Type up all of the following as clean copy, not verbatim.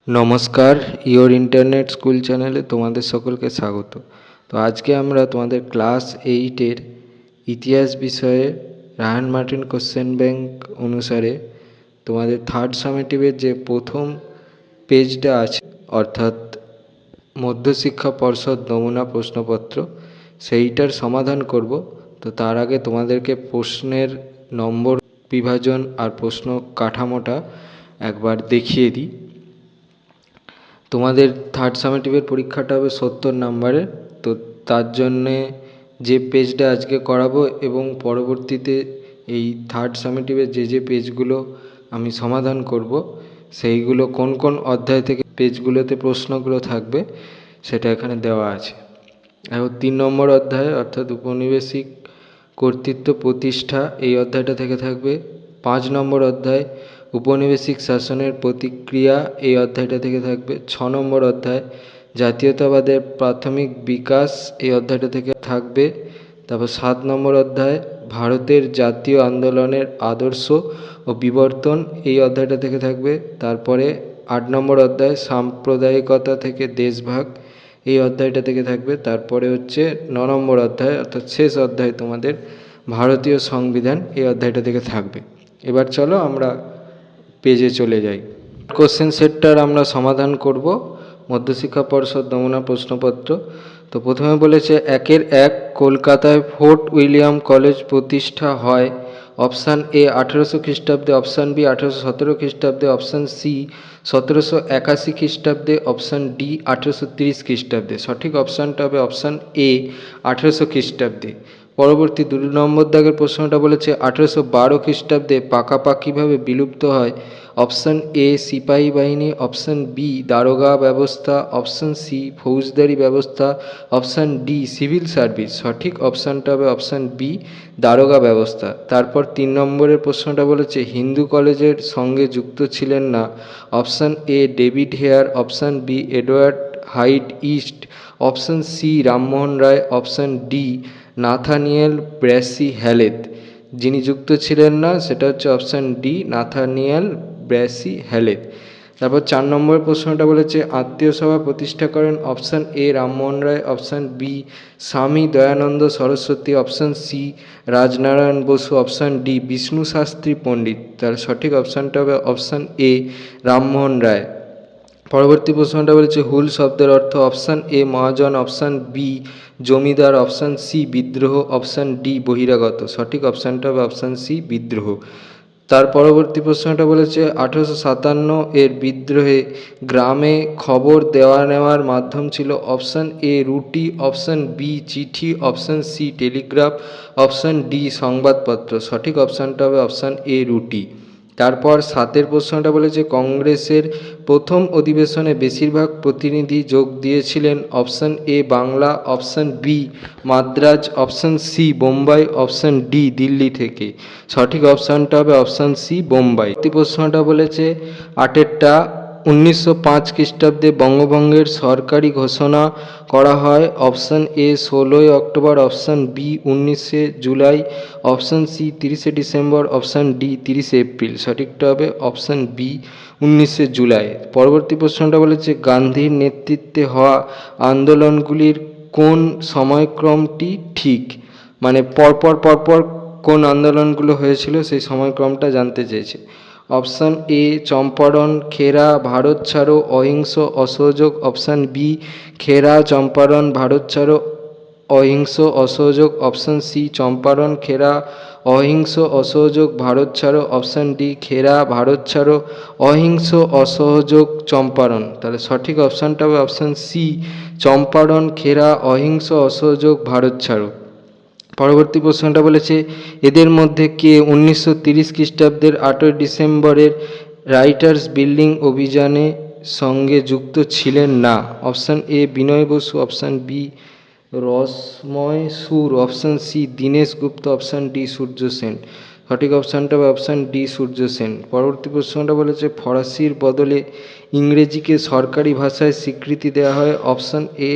নমস্কার, your internet school চ্যানেলে তোমাদের সকলকে স্বাগত। তো আজকে আমরা তোমাদের ক্লাস 8-এর ইতিহাস বিষয়ে রায়ান মার্টিন কোশ্চেন ব্যাংক অনুসারে তোমাদের থার্ড সামেটিভের যে প্রথম পেজটা আছে, অর্থাৎ মধ্যশিক্ষা পর্ষদ নমুনা প্রশ্নপত্র, সেইটার সমাধান করব। তো তার আগে তোমাদেরকে প্রশ্নের নম্বর বিভাজন আর প্রশ্ন কাঠামোটা একবার দেখিয়ে দিই। তোমাদের থার্ড সামেটিভের পরীক্ষাটা হবে 70 নম্বরের। তো তার জন্যে যে পেজটা আজকে করাবো এবং পরবর্তীতে এই থার্ড সামেটিভের যে পেজগুলো আমি সমাধান করব, সেইগুলো কোন কোন অধ্যায় থেকে পেজগুলোতে প্রশ্নগুলো থাকবে সেটা এখানে দেওয়া আছে। এখন 3 নম্বর অধ্যায় অর্থাৎ উপনিবেশিক কর্তৃত্ব প্রতিষ্ঠা, এই অধ্যায়টা থেকে থাকবে। 5 নম্বর অধ্যায় উপনিবেশিক শাসনের প্রতিক্রিয়া, এই অধ্যায়টা থেকে থাকবে। 6 নম্বর অধ্যায় জাতীয়তাবাদের প্রাথমিক বিকাশ, এই অধ্যায়টা থেকে থাকবে। তারপর 7 নম্বর অধ্যায় ভারতের জাতীয় আন্দোলনের আদর্শ ও বিবর্তন, এই অধ্যায়টা থেকে থাকবে। তারপরে 8 নম্বর অধ্যায় সাম্প্রদায়িকতা থেকে দেশভাগ, এই অধ্যায়টা থেকে থাকবে। তারপরে হচ্ছে 9 নম্বর অধ্যায় অর্থাৎ শেষ অধ্যায় তোমাদের ভারতীয় সংবিধান, এই অধ্যায়টা থেকে থাকবে। এবার চলো আমরা পেজে চলে যাই। কোশ্চেন সেটটার আমরা সমাধান করব মধ্যশিক্ষা পর্ষদ নমুনা প্রশ্নপত্র। তো প্রথমে বলেছে 1 কলকাতায় ফোর্ট উইলিয়াম কলেজ প্রতিষ্ঠা হয়। অপশান এ 1800 খ্রিস্টাব্দে, অপশান বি 1817 খ্রিস্টাব্দে, অপশান সি 1781 খ্রিস্টাব্দে, অপশান ডি 1830 খ্রিস্টাব্দে। সঠিক অপশানটা হবে অপশান এ 1800 খ্রিস্টাব্দে। পরবর্তী 2 নম্বর দাগের প্রশ্নটা বলেছে 1812 খ্রিস্টাব্দে পাকাপাকিভাবে বিলুপ্ত হয়। অপশান এ সিপাহী বাহিনী, অপশান বি দারোগা ব্যবস্থা, অপশান সি ফৌজদারি ব্যবস্থা, অপশান ডি সিভিল সার্ভিস। সঠিক অপশানটা হবে অপশান বি দারোগা ব্যবস্থা। তারপর 3 নম্বরের প্রশ্নটা বলেছে হিন্দু কলেজের সঙ্গে যুক্ত ছিলেন না। Option A David Hare, option B Edward Hyde East, option C Rammohan Roy, option D Nathaniel Brassey Halhed. যিনি যুক্ত ছিলেন না সেটা হচ্ছে option D Nathaniel Brassey Halhed. তারপর 4 নম্বর প্রশ্নটা বলেছে আত্মীয় সভা প্রতিষ্ঠা করেন। Option A Rammohan Roy, option B Swami Dayanand Saraswati, option C Rajnarayan Basu, option D Vishnu Shastri Pandit. তার সঠিক অপশানটা হবে অপশান এ রামমোহন রায়। পরবর্তী প্রশ্নটা বলেছে হুল শব্দের অর্থ। অপশান এ মহাজন, অপশান বি জমিদার, অপশান সি বিদ্রোহ, অপশান ডি বহিরাগত। সঠিক অপশানটা হবে অপশান সি বিদ্রোহ। তার পরবর্তী প্রশ্নটা বলেছে 1857 এর বিদ্রোহে গ্রামে খবর দেওয়া নেওয়ার মাধ্যম ছিল। অপশান এ রুটি, অপশান বি চিঠি, option C telegraph, option D সংবাদপত্র। সঠিক অপশানটা হবে অপশান এ রুটি। তারপর 7 প্রশ্নটা বলেছে কংগ্রেসের প্রথম অধিবেশনে বেশিরভাগ প্রতিনিধি যোগ দিয়েছিলেন। Option A Bangla, option B Madras, option C Bombay, option D Delhi থেকে। সঠিক অপশানটা হবে অপশান সি বোম্বাই। প্রশ্নটা বলেছে 8টা 1905 খ্রিস্টাব্দে বঙ্গভঙ্গের সরকারি ঘোষণা করা হয়। অপশান এ 16 অক্টোবর, অপশান বি 19 জুলাই, অপশান সি 30 ডিসেম্বর, অপশান ডি 30 এপ্রিল। সঠিকটা হবে অপশান বি 19 জুলাই। পরবর্তী প্রশ্নটা বলেছে গান্ধীর নেতৃত্বে হওয়া আন্দোলনগুলির কোন সময়ক্রমটি ঠিক, মানে পরপর কোন আন্দোলনগুলো হয়েছিল সেই সময়ক্রমটা জানতে চেয়েছে। অপশান এ চম্পারণ, খেরা, ভারত ছাড়ো, অহিংস অসহযোগ, অপশান বি খেরা, চম্পারণ, ভারত ছাড়ো, অহিংস অসহযোগ, অপশান সি চম্পারণ, খেরা, অহিংস অসহযোগ, ভারত ছাড়ো, অপশান ডি খেরা, ভারত ছাড়ো, অহিংস অসহযোগ, চম্পারণ। তাহলে সঠিক অপশানটা হবে অপশান সি চম্পারণ, খেরা, অহিংস অসহযোগ, ভারত ছাড়ো। পরবর্তী প্রশ্নটা বলেছে এদের মধ্যে কে 1930 খ্রিস্টাব্দের 8 ডিসেম্বরের রাইটার্স বিল্ডিং অভিযানে সঙ্গে যুক্ত ছিলেন না। Option A Binoy Basu, option B Rasamoy Sur, option C Dinesh Gupta, option D Surya Sen. সঠিক অপশানটা হবে অপশান ডি সূর্য সেন। পরবর্তী প্রশ্নটা বলেছে ফরাসির বদলে ইংরেজিকে সরকারি ভাষায় স্বীকৃতি দেওয়া হয়। অপশান এ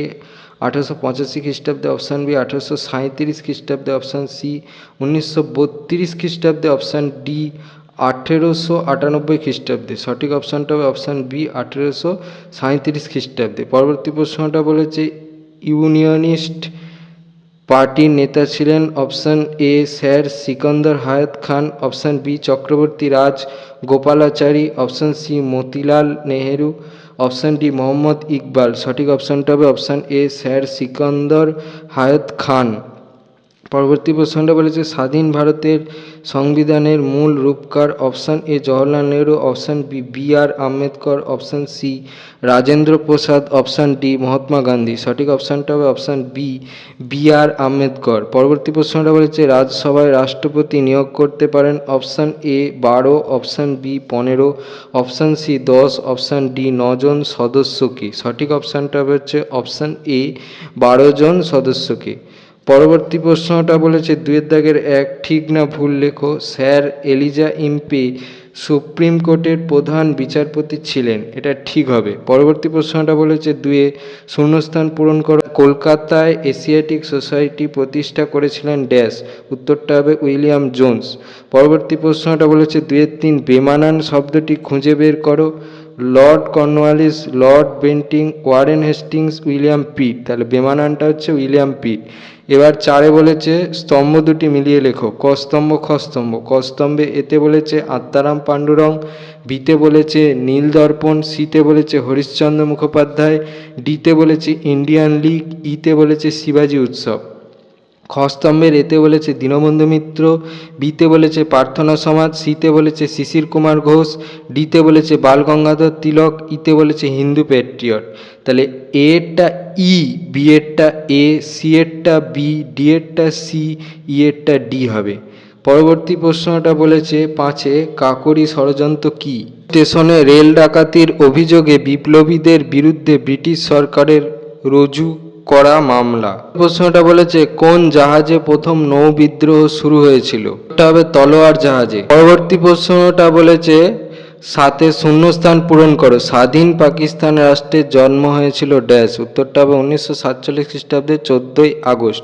1885 খ্রিস্টাব্দে, অপশান বি 1837 খ্রিস্টাব্দে, অপশান সি 1932 খ্রিস্টাব্দে, অপশান ডি 1898 খ্রিস্টাব্দে। সঠিক অপশানটা হবে অপশান বি 1837 খ্রিস্টাব্দে। পরবর্তী প্রশ্নটা বলেছে ইউনিয়নিস্ট পার্টির নেতা ছিলেন option A sir Sikandar Hayat Khan, option B Chakravarti Raj Gopalachari, option C Motilal Nehru, option D Mohammad Iqbal. সঠিক অপশানটা হবে option A sir Sikandar Hayat খান। পরবর্তী প্রশ্নটা বলেছে স্বাধীন ভারতের সংবিধানের মূল রূপকার, option A Jawaharlal Nehru, option B B R Ambedkar, option C Rajendra Prasad, option D Mahatma Gandhi. সঠিক অপশানটা হবে option B B R Ambedkar. পরবর্তী প্রশ্নটা বলেছে রাজসভায় রাষ্ট্রপতি নিয়োগ করতে পারেন, option A 12, option B 15, option C 10, option D 9 জন সদস্যকে। সঠিক অপশানটা হচ্ছে অপশান এ 12 জন সদস্যকে। পরবর্তী প্রশ্নটা বলেছে 2-1 ঠিক না ভুল লেখো। স্যার এলিজা ইম্পে সুপ্রিম কোর্টের প্রধান বিচারপতি ছিলেন, এটা ঠিক হবে। পরবর্তী প্রশ্নটা বলেছে 2 শূন্যস্থান পূরণ করো। কলকাতায় এশিয়াটিক সোসাইটি প্রতিষ্ঠা করেছিলেন ড্যাশ, উত্তরটা হবে উইলিয়াম জোন্স। পরবর্তী প্রশ্নটা বলেছে 2-3 বেমানান শব্দটি খুঁজে বের করো। Lord Cornwallis, Lord Bentinck, Warren Hastings, William পিট। তাহলে বেমানানটা হচ্ছে উইলিয়াম পিট। এবার 4 বলেছে স্তম্ভ দুটি মিলিয়ে লেখো। ক স্তম্ভ খ স্তম্ভ। ক স্তম্ভে এতে বলেছে আত্মারাম পাণ্ডুরং, বিতে বলেছে নীলদর্পণ, সিতে বলেছে হরিশ্চন্দ্র মুখোপাধ্যায়, ডিতে বলেছে ইন্ডিয়ান লীগ, ইতে বলেছে শিবাজি উৎসব। খ স্তম্ভের এতে বলেছে দীনবন্ধু মিত্র, বিতে বলেছে প্রার্থনা সমাজ, সিতে বলেছে শিশির কুমার ঘোষ, ডিতে বলেছে বালগঙ্গাধর তিলক, ইতে বলেছে হিন্দু প্যাট্রিয়ট। তাহলে এ এরটা ই, বি এরটা এ, সি এরটা বি, ডি এরটা সি, ই এরটা ডি হবে। পরবর্তী প্রশ্নটা বলেছে 5 কাকোরি ষড়যন্ত্র কি? স্টেশনে রেল ডাকাতির অভিযোগে বিপ্লবীদের বিরুদ্ধে ব্রিটিশ সরকারের রুজু করা মামলা। প্রশ্নটা বলেছে কোন জাহাজে প্রথম নৌ বিদ্রোহ শুরু হয়েছিল? এটা হবে তলোয়ার জাহাজে। পরবর্তী প্রশ্নটা বলেছে 7 শূন্যস্থান পূরণ করো। স্বাধীন পাকিস্তান রাষ্ট্রের জন্ম হয়েছিল ড্যাশ, উত্তরটা হবে 1947 খ্রিস্টাব্দে 14 আগস্ট।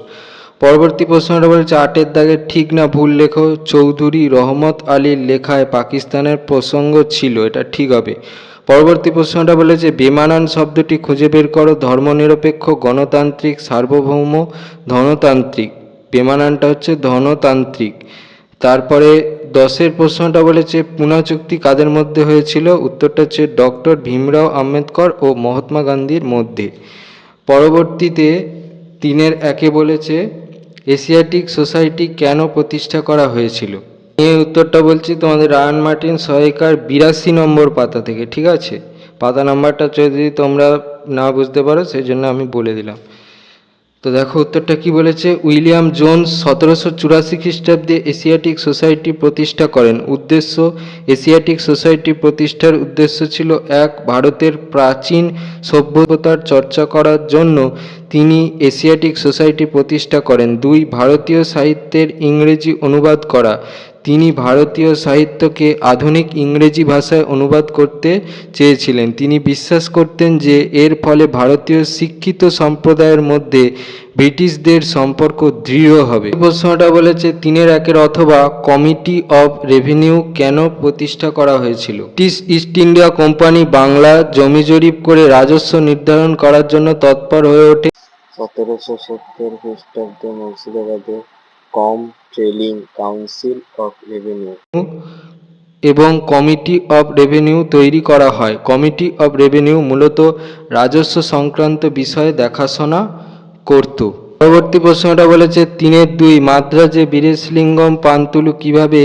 পরবর্তী প্রশ্নটা বলেছে 8 ঠিক না ভুল লেখো। চৌধুরী রহমত আলীর লেখায় পাকিস্তানের প্রসঙ্গ ছিল, এটা ঠিক হবে। পরবর্তী প্রশ্নটা বলেছে বেমানান শব্দটি খুঁজে বের করো। ধর্মনিরপেক্ষ, গণতান্ত্রিক, সার্বভৌম, ধনতান্ত্রিক। বেমানানটা হচ্ছে ধনতান্ত্রিক। তারপরে 10 প্রশ্নটা বলেছে পুনা চুক্তি কাদের মধ্যে হয়েছিল? উত্তরটা হচ্ছে ডক্টর ভীমরাও আম্বেদকর ও মহাত্মা গান্ধীর মধ্যে। পরবর্তীতে 3-1 বলেছে এশিয়াটিক সোসাইটি কেন প্রতিষ্ঠা করা হয়েছিল? এই উত্তরটা বলছি তোমাদের রায়ান মার্টিন সহায়িকার 82 নম্বর পাতা থেকে, ঠিক আছে? পাতা নাম্বারটা যদি তোমরা না বুঝতে পারো সেই জন্য আমি বলে দিলাম। তো দেখো উত্তরটা কি বলেছে। উইলিয়াম জোন্স 1784 খ্রিস্টাব্দে এশিয়াটিক সোসাইটি প্রতিষ্ঠা করেন। উদ্দেশ্য, এশিয়াটিক সোসাইটি প্রতিষ্ঠার উদ্দেশ্য ছিল 1 ভারতের প্রাচীন সভ্যতার চর্চা করার জন্য তিনি এশিয়াটিক সোসাইটি প্রতিষ্ঠা করেন। 2 ভারতীয় সাহিত্যের ইংরেজি অনুবাদ করা। তিনি ভারতীয় সাহিত্যকে আধুনিক ইংরেজি ভাষায় অনুবাদ করতে চেয়েছিলেন। তিনি বিশ্বাস করতেন যে এর ফলে ভারতীয় শিক্ষিত সম্প্রদায়ের মধ্যে ব্রিটিশদের সম্পর্ক দৃঢ় হবে। প্রশ্নটা বলেছে 3-1 অথবা কমিটি অফ রেভিনিউ কেন প্রতিষ্ঠা করা হয়েছিল? British east India company Bangla জমি জরিপ করে রাজস্ব নির্ধারণ করার জন্য তৎপর হয়ে ওঠে। 1770 খ্রিস্টাব্দে মুর্শিদাবাদে কম্পট্রেলিং কাউন্সিল অফ রেভিনিউ এবং কমিটি অফ রেভিনিউ তৈরি করা হয়। কমিটি অফ রেভিনিউ মূলত রাজস্ব সংক্রান্ত বিষয়ে দেখাশোনা করত। পরবর্তী প্রশ্নটা বলেছে 3-2 মাদ্রাজে বীরেশলিঙ্গম পান্তুলু কিভাবে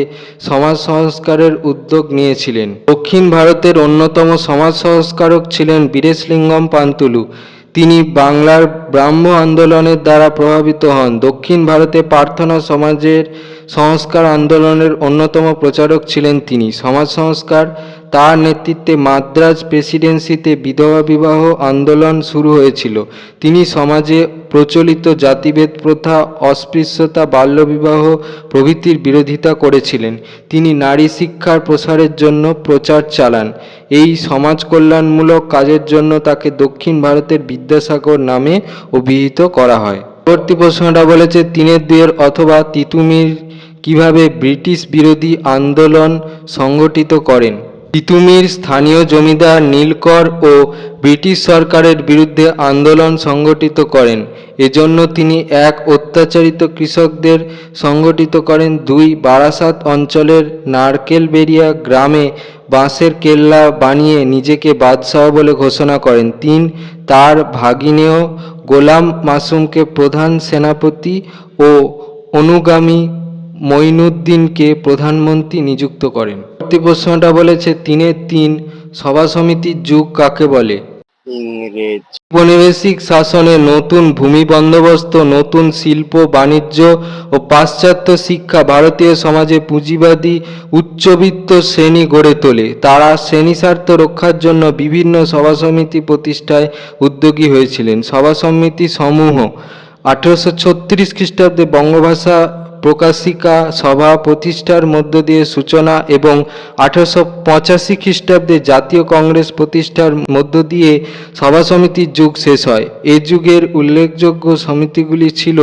সমাজ সংস্কারের উদ্যোগ নিয়েছিলেন? দক্ষিণ ভারতের অন্যতম সমাজ সংস্কারক ছিলেন বীরেশলিঙ্গম পান্তুলু। তিনি বাংলার ব্রাহ্ম আন্দোলনের দ্বারা প্রভাবিত হন। দক্ষিণ ভারতে প্রার্থনা সমাজের সংস্কার আন্দোলনের অন্যতম প্রচারক ছিলেন তিনি। সমাজ সংস্কার তার নেতৃত্বে মাদ্রাজ প্রেসিডেন্সিতে বিধবা বিবাহ আন্দোলন শুরু হয়েছিল। তিনি সমাজে প্রচলিত জাতিভেদ প্রথা, অস্পৃশ্যতা, বাল্যবিবাহ প্রভৃতির বিরোধিতা করেছিলেন। তিনি নারী শিক্ষার প্রসারের জন্য প্রচার চালান। এই সমাজ কল্যাণমূলক কাজের জন্য তাকে দক্ষিণ ভারতের বিদ্যাসাগর নামে অভিহিত করা হয়। পরবর্তী প্রশ্নটা বলেছে 3-2 অথবা তিতুমির কিভাবে ব্রিটিশ বিরোধী আন্দোলন সংগঠিত করেন। তিতুমির স্থানীয় জমিদার নীলকর ও ব্রিটিশ সরকারের বিরুদ্ধে আন্দোলন সংগঠিত করেন। এজন্য তিনি এক অত্যাচারিত কৃষকদের সংগঠিত করেন। 2 বারাসাত অঞ্চলের নারকেলবেড়িয়া গ্রামে বাঁশের কেল্লা বানিয়ে নিজেকে বাদশাহ বলে ঘোষণা করেন। 3 তার ভাগিনেয় গোলাম মাসুমকে প্রধান সেনাপতি ও অনুগামী মঈনুদ্দিনকে প্রধানমন্ত্রী নিযুক্ত করেন। পরবর্তী প্রশ্নটা বলেছে 3-এর 3 সভা সমিতির যুগ কাকে বলে। ইংরেজ। ঔপনিবেশিক শাসনে নতুন ভূমি বন্দোবস্ত, নতুন শিল্প বাণিজ্য ও পাশ্চাত্য শিক্ষা ভারতীয় সমাজে পুঁজিবাদী উচ্চবিত্ত শ্রেণী গড়ে তোলে। তারা শ্রেণীস্বার্থ রক্ষার জন্য বিভিন্ন সভা সমিতি প্রতিষ্ঠায় উদ্যোগী হয়েছিলেন। সভা সমিতি সমূহ 1836 খ্রিস্টাব্দে বঙ্গভাষা প্রকাশিকা সভা প্রতিষ্ঠার মধ্য দিয়ে সূচনা এবং 1885 খ্রিস্টাব্দে জাতীয় কংগ্রেস প্রতিষ্ঠার মধ্য দিয়ে সভা সমিতির যুগ শেষ হয়। এ যুগের উল্লেখযোগ্য সমিতিগুলি ছিল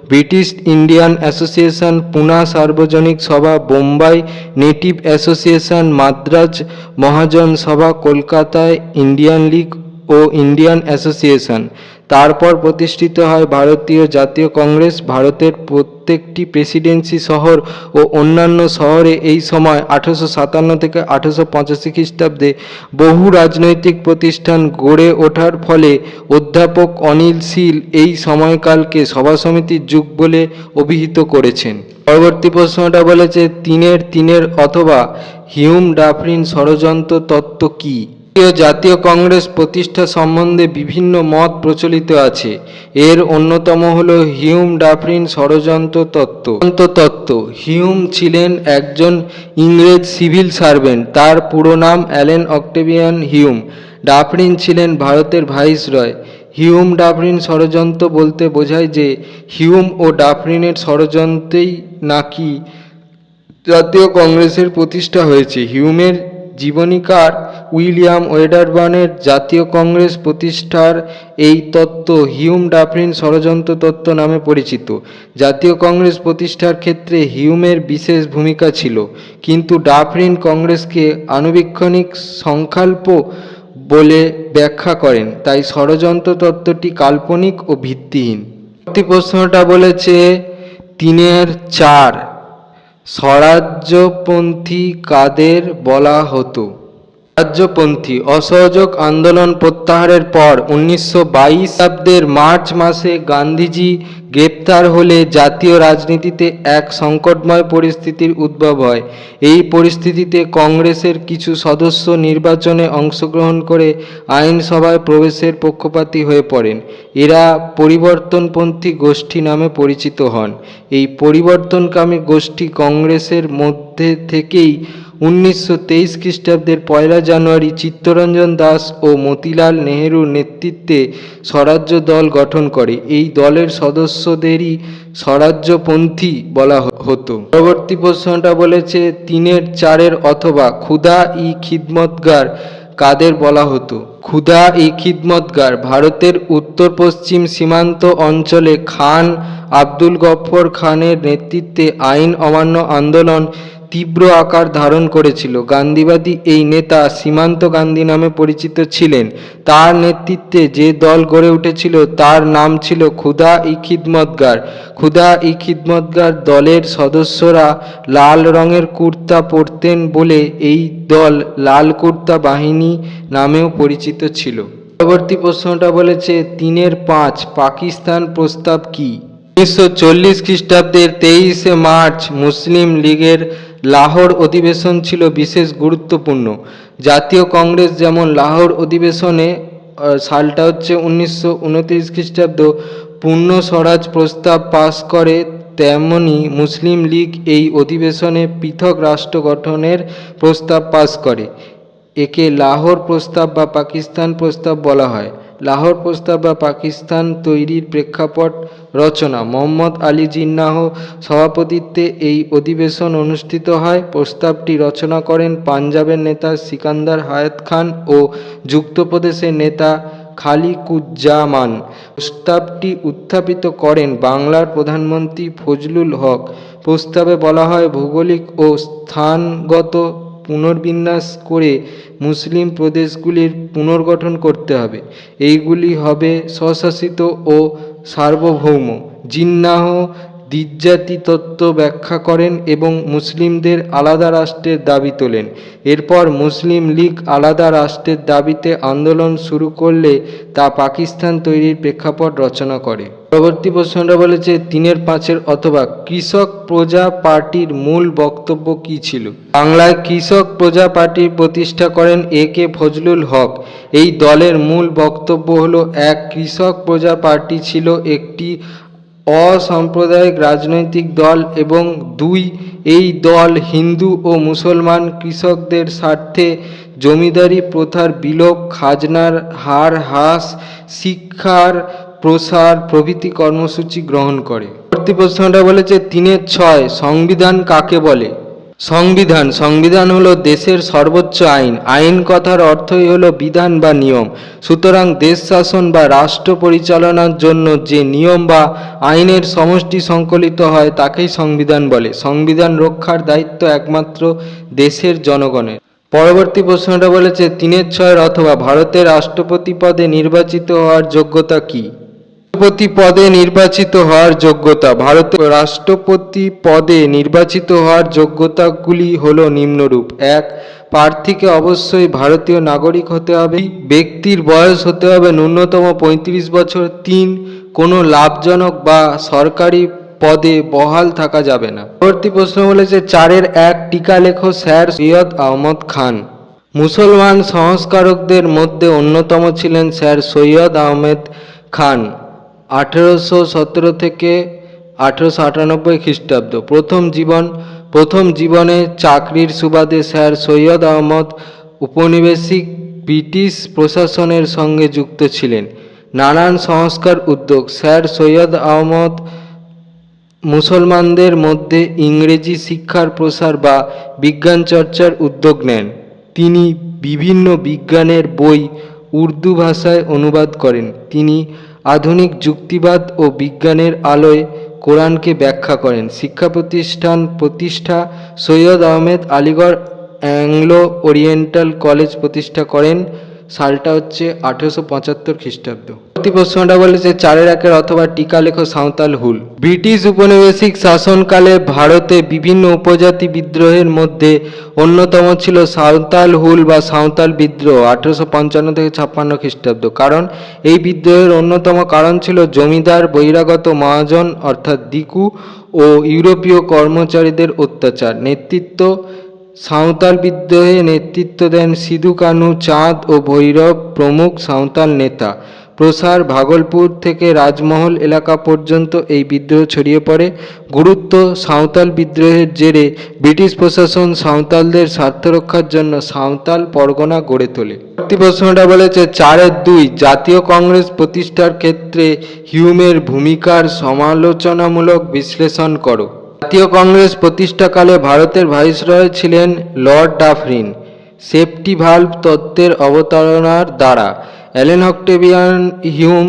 ব্রিটিশ ইন্ডিয়ান অ্যাসোসিয়েশন, পুনা সার্বজনিক সভা, বোম্বাই নেটিভ অ্যাসোসিয়েশন, মাদ্রাজ মহাজন সভা, কলকাতায় ইন্ডিয়ান লীগ ও ইন্ডিয়ান অ্যাসোসিয়েশন। তারপর প্রতিষ্ঠিত হয় ভারতীয় জাতীয় কংগ্রেস। ভারতের প্রত্যেকটি প্রেসিডেন্সি শহর ও অন্যান্য শহরে এই সময় 1857 থেকে 1885 খ্রিস্টাব্দে বহু রাজনৈতিক প্রতিষ্ঠান গড়ে ওঠার ফলে অধ্যাপক অনিল শীল এই সময়কালকে সভা সমিতির যুগ বলে অভিহিত করেছেন। পরবর্তী প্রশ্নটা বলেছে 3-এর 3 অথবা হিউম ডাফরিন ষড়যন্ত্র তত্ত্ব কী। জাতীয় কংগ্রেস প্রতিষ্ঠা সম্বন্ধে বিভিন্ন মত প্রচলিত আছে। এর অন্যতম হল হিউম ডাফরিন ষড়যন্ত্র তত্ত্ব। হিউম ছিলেন একজন ইংরেজ সিভিল সার্ভেন্ট। তার পুরো নাম অ্যালেন অক্টেভিয়ান হিউম। ডাফরিন ছিলেন ভারতের ভাইসরয়। হিউম ডাফরিন ষড়যন্ত্র বলতে বোঝায় যে হিউম ও ডাফরিনের ষড়যন্ত্রেই নাকি জাতীয় কংগ্রেসের প্রতিষ্ঠা হয়েছে। হিউমের জীবনীকার উইলিয়াম ওয়েডারবার্নের জাতীয় কংগ্রেস প্রতিষ্ঠার এই তত্ত্ব হিউম ডাফরিন ষড়যন্ত্র তত্ত্ব নামে পরিচিত। জাতীয় কংগ্রেস প্রতিষ্ঠার ক্ষেত্রে হিউমের বিশেষ ভূমিকা ছিল, কিন্তু ডাফরিন কংগ্রেসকে আনুবীক্ষণিক সংকল্প বলে ব্যাখ্যা করেন। তাই ষড়যন্ত্র তত্ত্বটি কাল্পনিক ও ভিত্তিহীন। পরবর্তী প্রশ্নটা বলেছে 3-এর 4 স্বরাজ্যপন্থী কাদের বলা হতো। স্বরাজ্যপন্থী অসহযোগ আন্দোলন প্রত্যাহারের পর 1922 খ্রিস্টাব্দের মার্চ মাসে গান্ধীজি গ্রেপ্তার হলে জাতীয় রাজনীতিতে এক সংকটময় পরিস্থিতির উদ্ভব হয়। এই পরিস্থিতিতে কংগ্রেসের কিছু সদস্য নির্বাচনে অংশগ্রহণ করে আইনসভায় প্রবেশের পক্ষপাতী হয়ে পড়েন। এরা পরিবর্তনপন্থী গোষ্ঠী নামে পরিচিত হন। এই পরিবর্তনকামী গোষ্ঠী কংগ্রেসের মধ্যে থেকেই 1923 খ্রিস্টাব্দের 1 জানুয়ারি চিত্তরঞ্জন দাস ও মতিলাল নেহেরুর নেতৃত্বে স্বরাজ্য দল গঠন করে। এই দলের সদস্যদেরই স্বরাজ্যপন্থী বলা হতো। পরবর্তী প্রশ্নটা বলেছে 3-এর 4 অথবা খুদা ই খিদমতগার কাদের বলা হতো। খুদা ই খিদমতগার ভারতের উত্তর পশ্চিম সীমান্ত অঞ্চলে খান আব্দুল গফর খানের নেতৃত্বে আইন অমান্য আন্দোলন তীব্র আকার ধারণ করেছিল। গান্ধীবাদী এই নেতা সীমান্ত গান্ধী নামে পরিচিত ছিলেন। তার নেতৃত্বে যে দল গড়ে উঠেছিল তার নাম ছিল খুদা ই খিদমতগার। খুদা ই খিদমতগার দলের সদস্যরা লাল রঙের কুর্তা পরতেন বলে এই দল লাল কুর্তা বাহিনী নামেও পরিচিত ছিল। পরবর্তী প্রশ্নটা বলেছে 3-এর 5 পাকিস্তান প্রস্তাব কি। 1940 খ্রিস্টাব্দের 23 মার্চ মুসলিম লীগের লাহোর অধিবেশন ছিল বিশেষ গুরুত্বপূর্ণ। জাতীয় কংগ্রেস যেমন লাহোর অধিবেশনে সালটা হচ্ছে 1929 খ্রিস্টাব্দ পূর্ণ স্বরাজ প্রস্তাব পাশ করে, তেমনি মুসলিম লীগ এই অধিবেশনে পৃথক রাষ্ট্র গঠনের প্রস্তাব পাশ করে। একে লাহোর প্রস্তাব বা পাকিস্তান প্রস্তাব বলা হয়। লাহোর প্রস্তাব বা পাকিস্তান তৈরির প্রেক্ষাপট রচনা মোহাম্মদ আলী জিন্নাহ সভাপতিত্বে এই অধিবেশন অনুষ্ঠিত হয়। প্রস্তাবটি রচনা করেন পাঞ্জাবের নেতা সিকান্দার হায়াত খান ও যুক্তপ্রদেশের নেতা খালিকুজ্জামান। প্রস্তাবটি উত্থাপিত করেন বাংলার প্রধানমন্ত্রী ফজলুল হক। প্রস্তাবে বলা হয়, ভৌগোলিক ও স্থানগত পুনর্বিন্যাস করে মুসলিম প্রদেশগুলির পুনর্গঠন করতে হবে। এইগুলি হবে স্বশাসিত ও সার্বভৌম। জিন্নাহ দ্বিজাতি তত্ত্ব ব্যাখ্যা করেন এবং মুসলিমদের আলাদা রাষ্ট্রের দাবি তোলেন। এরপর মুসলিম লীগ আলাদা রাষ্ট্রের দাবিতে আন্দোলন শুরু করলে তা পাকিস্তান তৈরির প্রেক্ষাপট রচনা করে। পরবর্তী প্রশ্নটা বলেছে 3-5 অথবা কৃষক প্রজা পার্টির মূল বক্তব্য কী ছিল? বাংলায় কৃষক প্রজা পার্টির প্রতিষ্ঠা করেন A.K. ফজলুল হক। এই দলের মূল বক্তব্য হলো 1. কৃষক প্রজা পার্টি ছিল একটি অসাম্প্রদায়িক রাজনৈতিক দল এবং 2. এই দল হিন্দু ও মুসলমান কৃষকদের স্বার্থে জমিদারি প্রথার বিলোপ, খাজনার হার হ্রাস, শিক্ষার প্রসার প্রভৃতি কর্মসূচি গ্রহণ করে। পরবর্তী প্রশ্নটা বলেছে 3-6 সংবিধান কাকে বলে? সংবিধান হলো দেশের সর্বোচ্চ আইন। আইন কথার অর্থই হলো বিধান বা নিয়ম। সুতরাং দেশ শাসন বা রাষ্ট্র পরিচালনার জন্য যে নিয়ম বা আইনের সমষ্টি সংকলিত হয় তাকেই সংবিধান বলে। সংবিধান রক্ষার দায়িত্ব একমাত্র দেশের জনগণের। পরবর্তী প্রশ্নটা বলেছে 3-6 অথবা ভারতের রাষ্ট্রপতি পদে নির্বাচিত হওয়ার যোগ্যতা কী? রাষ্ট্রপতি পদে নির্বাচিত হওয়ার যোগ্যতা। ভারতের রাষ্ট্রপতি পদে নির্বাচিত হওয়ার যোগ্যতাগুলি হল নিম্নরূপ: 1. প্রার্থীকে অবশ্যই ভারতীয় নাগরিক হতে হবে। ব্যক্তির বয়স হতে হবে ন্যূনতম 35 বছর। 3. কোনো লাভজনক বা সরকারি পদে বহাল থাকা যাবে না। পরবর্তী প্রশ্ন বলেছে 4-1 টিকা লেখো। স্যার সৈয়দ আহমদ খান। মুসলমান সংস্কারকদের মধ্যে অন্যতম ছিলেন স্যার সৈয়দ আহমেদ খান। 1817 থেকে 1898 খ্রিস্টাব্দ। প্রথম জীবনে চাকরির সুবাদে স্যার সৈয়দ আহমদ উপনিবেশিক ব্রিটিশ প্রশাসনের সঙ্গে যুক্ত ছিলেন। নানান সংস্কার উদ্যোগ। স্যার সৈয়দ আহমদ মুসলমানদের মধ্যে ইংরেজি শিক্ষার প্রসার বা বিজ্ঞান চর্চার উদ্যোগ নেন। তিনি বিভিন্ন বিজ্ঞানের বই উর্দু ভাষায় অনুবাদ করেন। তিনি আধুনিক যুক্তিবাদ ও বিজ্ঞানের আলোয় কোরআনকে ব্যাখ্যা করেন। শিক্ষা প্রতিষ্ঠা Syed Ahmed Aligarh Anglo oriental college প্রতিষ্ঠা করেন। সালটা হচ্ছে 1875 খ্রিস্টাব্দ। পরবর্তী প্রশ্নটা বলেছে 4-1 অথবা টিকা লেখো। সাঁওতাল হুল। ব্রিটিশ উপনিবেশিক শাসনকালে ভারতে বিভিন্ন উপজাতি বিদ্রোহের মধ্যে অন্যতম ছিল সাঁওতাল হুল বা সাঁওতাল বিদ্রোহ 1855 থেকে 56 খ্রিস্টাব্দ। কারণ এই বিদ্রোহের অন্যতম কারণ ছিল জমিদার, বহিরাগত মহাজন অর্থাৎ দিকু ও ইউরোপীয় কর্মচারীদের অত্যাচার। সাঁওতাল বিদ্রোহে নেতৃত্ব দেন সিধু কানু, চাঁদ ও ভৈরব প্রমুখ সাঁওতাল নেতা। প্রসার: ভাগলপুর থেকে রাজমহল এলাকা পর্যন্ত এই বিদ্রোহ ছড়িয়ে পড়ে। গুরুত্ব: সাঁওতাল বিদ্রোহের জেরে ব্রিটিশ প্রশাসন সাঁওতালদের স্বার্থ রক্ষার জন্য সাঁওতাল পরগনা গড়ে তোলে। পরবর্তী প্রশ্নটা বলেছে 4-2 জাতীয় কংগ্রেস প্রতিষ্ঠার ক্ষেত্রে হিউমের ভূমিকার সমালোচনামূলক বিশ্লেষণ করো। জাতীয় কংগ্রেস প্রতিষ্ঠাকালে ভারতের ভাইসরয় ছিলেন লর্ড ডাফরিন। সেফটি ভালভ তত্ত্বের অবতারণার দ্বারা অ্যালেন অক্টেভিয়ান হিউম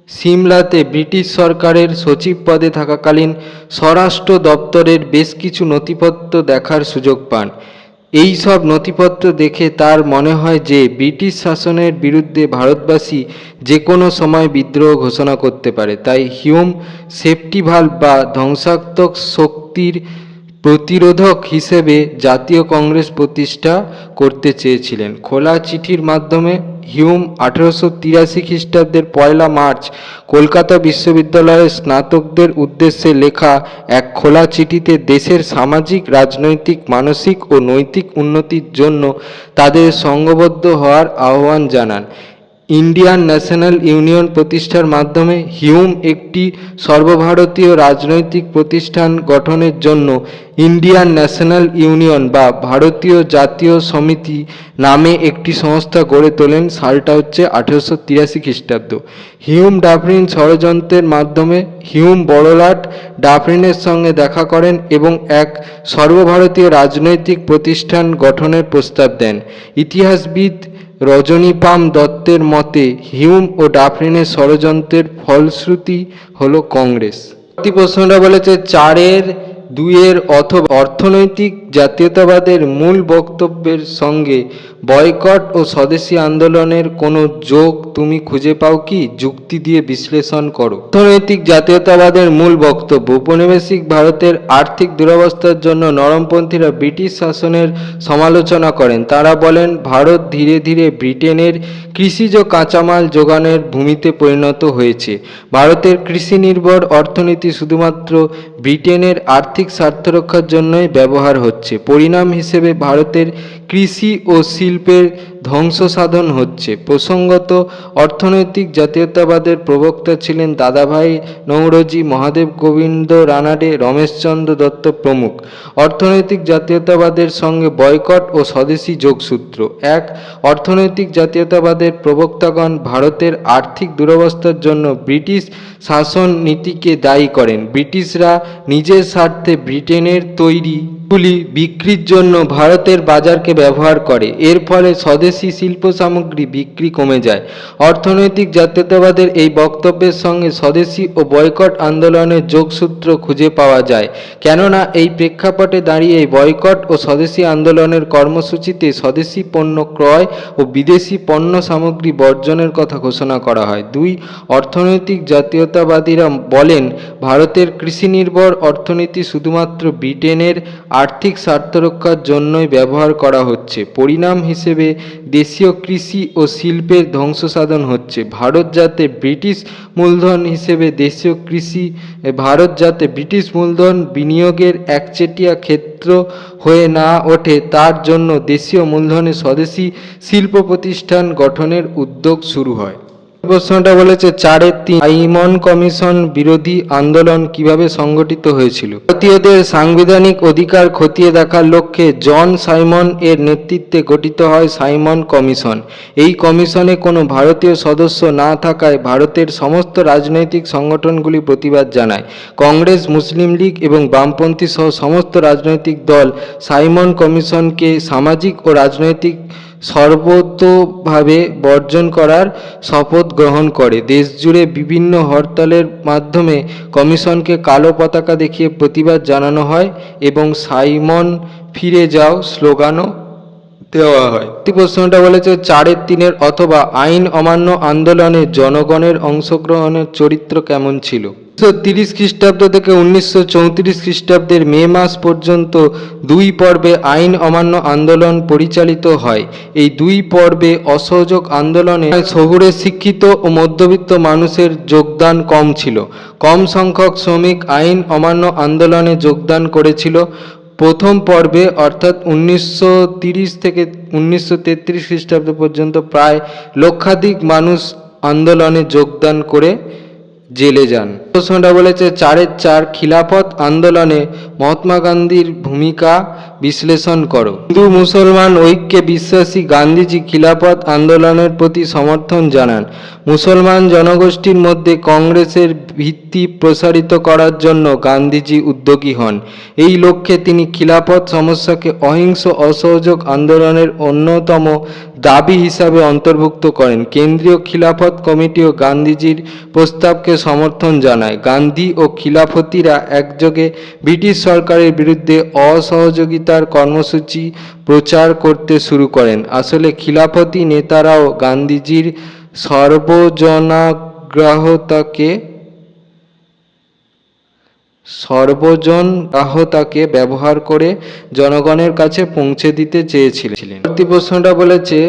সিমলাতে ব্রিটিশ সরকারের সচিব পদে থাকাকালীন স্বরাষ্ট্র দপ্তরের বেশ কিছু নথিপত্র দেখার সুযোগ পান। এই সব নথিপত্র দেখে তার মনে হয় যে ব্রিটিশ শাসনের বিরুদ্ধে ভারতবাসী যে কোনো সময় বিদ্রোহ ঘোষণা করতে পারে। তাই হিউম সেফটি ভালভ বা ধ্বংসাত্মক শক্তির প্রতিরোধক হিসেবে জাতীয় কংগ্রেস প্রতিষ্ঠা করতে চেয়েছিলেন। খোলা চিঠির মাধ্যমে হিউম 1883 খ্রিস্টাব্দের 1 মার্চ কলকাতা বিশ্ববিদ্যালয়ের স্নাতকদের উদ্দেশ্যে লেখা এক খোলা চিঠিতে দেশের সামাজিক, রাজনৈতিক, মানসিক ও নৈতিক উন্নতির জন্য তাদের সংঘবদ্ধ হওয়ার আহ্বান জানান। ইন্ডিয়ান ন্যাশনাল ইউনিয়ন প্রতিষ্ঠার মাধ্যমে হিউম একটি সর্বভারতীয় রাজনৈতিক প্রতিষ্ঠান গঠনের জন্য ইন্ডিয়ান ন্যাশনাল ইউনিয়ন বা ভারতীয় জাতীয় সমিতি নামে একটি সংস্থা গড়ে তোলেন। সালটা হচ্ছে 1883 খ্রিস্টাব্দ। হিউম ডাফরিন ষড়যন্ত্রের মাধ্যমে হিউম বড়লাট ডাফরিনের সঙ্গে দেখা করেন এবং এক সর্বভারতীয় রাজনৈতিক প্রতিষ্ঠান গঠনের প্রস্তাব দেন। ইতিহাসবিদ রজনীপাম দত্তের মতে হিউম ও ডাফরিনের ষড়যন্ত্রের ফলশ্রুতি হল কংগ্রেস। প্রশ্নটা বলেছে 4-2 অথবা অর্থনৈতিক জাতীয়তাবাদের মূল বক্তব্যের সঙ্গে বয়কট ও স্বদেশী আন্দোলনের কোনো যোগ তুমি খুঁজে পাও কি? যুক্তি দিয়ে বিশ্লেষণ করো। অর্থনৈতিক জাতীয়তাবাদের মূল বক্তব্য: উপনিবেশিক ভারতের আর্থিক দুরবস্থার জন্য নরমপন্থীরা ব্রিটিশ শাসনের সমালোচনা করেন। তারা বলেন ভারত ধীরে ধীরে ব্রিটেনের কৃষিজ কাঁচামাল যোগানের ভূমিতে পরিণত হয়েছে। ভারতের কৃষি নির্ভর অর্থনীতি শুধুমাত্র ব্রিটেনের আর্থিক স্বার্থ রক্ষার জন্যই ব্যবহার হচ্ছে। পরিণাম হিসেবে ভারতের কৃষি ও শিল্পের ধ্বংস সাধন হচ্ছে। প্রসঙ্গত, অর্থনৈতিক জাতীয়তাবাদের প্রবক্তা ছিলেন দাদাভাই নৌরোজি, মহাদেব গোবিন্দ রানাডে, রমেশচন্দ্র দত্ত প্রমুখ। অর্থনৈতিক জাতীয়তাবাদের সঙ্গে বয়কট ও স্বদেশী যোগসূত্র: 1. অর্থনৈতিক জাতীয়তাবাদের প্রবক্তাগণ ভারতের আর্থিক দুরবস্থার জন্য ব্রিটিশ শাসন নীতিকে দায়ী করেন। ব্রিটিশরা নিজের স্বার্থে ব্রিটেনের তৈরি গুলি বিক্রির জন্য ভারতের বাজারকে ব্যবহার করে। এর ফলে স্বদেশী শিল্প সামগ্রী বিক্রি কমে যায়। অর্থনৈতিক জাতীয়তাবাদের এই বক্তব্যের সঙ্গে স্বদেশী ও বয়কট আন্দোলনের যোগসূত্র খুঁজে পাওয়া যায়, কেননা এই প্রেক্ষাপটে দাঁড়িয়ে বয়কট ও স্বদেশী আন্দোলনের কর্মসূচিতে স্বদেশী পণ্য ক্রয় ও বিদেশি পণ্য সামগ্রী বর্জনের কথা ঘোষণা করা হয়। 2. অর্থনৈতিক জাতীয়তাবাদীরা বলেন ভারতের কৃষি নির্ভর অর্থনীতি শুধুমাত্র ব্রিটেনের আর্থিক স্বার্থ রক্ষার জন্যই ব্যবহার করা হচ্ছে। পরিণাম হিসেবে দেশীয় কৃষি ও শিল্পের ধ্বংসসাধন হচ্ছে। ভারত যাতে ব্রিটিশ মূলধন বিনিয়োগের একচেটিয়া ক্ষেত্র হয়ে না ওঠে, তার জন্য দেশীয় মূলধনে স্বদেশী শিল্প প্রতিষ্ঠান গঠনের উদ্যোগ শুরু হয়। প্রশ্নটা বলেছে 4-3 সাইমন কমিশন বিরোধী আন্দোলন কিভাবে সংগঠিত হয়েছিল? ভারতীয়দের সাংবিধানিক অধিকার খতিয়ে দেখার লক্ষ্যে জন সাইমন এর নেতৃত্বে গঠিত হয় সাইমন কমিশন। এই কমিশনে কোনো ভারতীয় সদস্য না থাকায় ভারতের সমস্ত রাজনৈতিক সংগঠনগুলি প্রতিবাদ জানায়। কংগ্রেস, মুসলিম লীগ এবং বামপন্থী সহ সমস্ত রাজনৈতিক দল সাইমন কমিশনকে সামাজিক ও রাজনৈতিক সর্বতোভাবে বর্জন করার শপথ গ্রহণ করে। দেশজুড়ে বিভিন্ন হরতালের মাধ্যমে কমিশনকে কালো পতাকা দেখিয়ে প্রতিবাদ জানানো হয় এবং সাইমন ফিরে যাও স্লোগানও দেওয়া হয়। প্রশ্নটা বলেছে 4-3 অথবা আইন অমান্য আন্দোলনে জনগণের অংশগ্রহণের চরিত্র কেমন ছিল? 1930 খ্রিস্টাব্দ থেকে 1934 খ্রিস্টাব্দের মে মাস পর্যন্ত 2 পর্বে আইন অমান্য আন্দোলন পরিচালিত হয়। এই 2 পর্বে অসহযোগ আন্দোলনে শহুরে শিক্ষিত ও মধ্যবিত্ত মানুষের যোগদান কম ছিল। কম সংখ্যক শ্রমিক আইন অমান্য আন্দোলনে যোগদান করেছিল। প্রথম পর্বে অর্থাৎ 1930 থেকে 1933 খ্রিস্টাব্দ পর্যন্ত প্রায় লক্ষাধিক মানুষ আন্দোলনে যোগদান করে জেলে যান। প্রশ্নটা বলেছে 4-4 খিলাফত আন্দোলনে মহাত্মা গান্ধীর ভূমিকা বিশ্লেষণ করো। হিন্দু মুসলমান ঐক্যে বিশ্বাসী গান্ধীজি খিলাফত আন্দোলনের প্রতি সমর্থন জানান। মুসলমান জনগোষ্ঠীর মধ্যে কংগ্রেসের ভিত্তি প্রসারিত করার জন্য গান্ধীজি উদ্যোগী হন। এই লক্ষ্যে তিনি খিলাফত সমস্যাকে অহিংস অসহযোগ আন্দোলনের অন্যতম দাবি হিসাবে অন্তর্ভুক্ত করেন। কেন্দ্রীয় খিলাফত কমিটিও গান্ধীজির প্রস্তাবকে সমর্থন জানায়। গান্ধী ও খিলাফতিরা একযোগে ব্রিটিশ সরকারের বিরুদ্ধে অসহযোগিতার কর্মসূচি প্রচার করতে শুরু করেন। আসলে খিলাফতি নেতারাও গান্ধীজির সর্বজনগ্রাহ্যতাকে ব্যবহার করে জনগণের কাছে পৌঁছে দিতে চেয়েছিলেন। পরবর্তী প্রশ্নটা বলেছে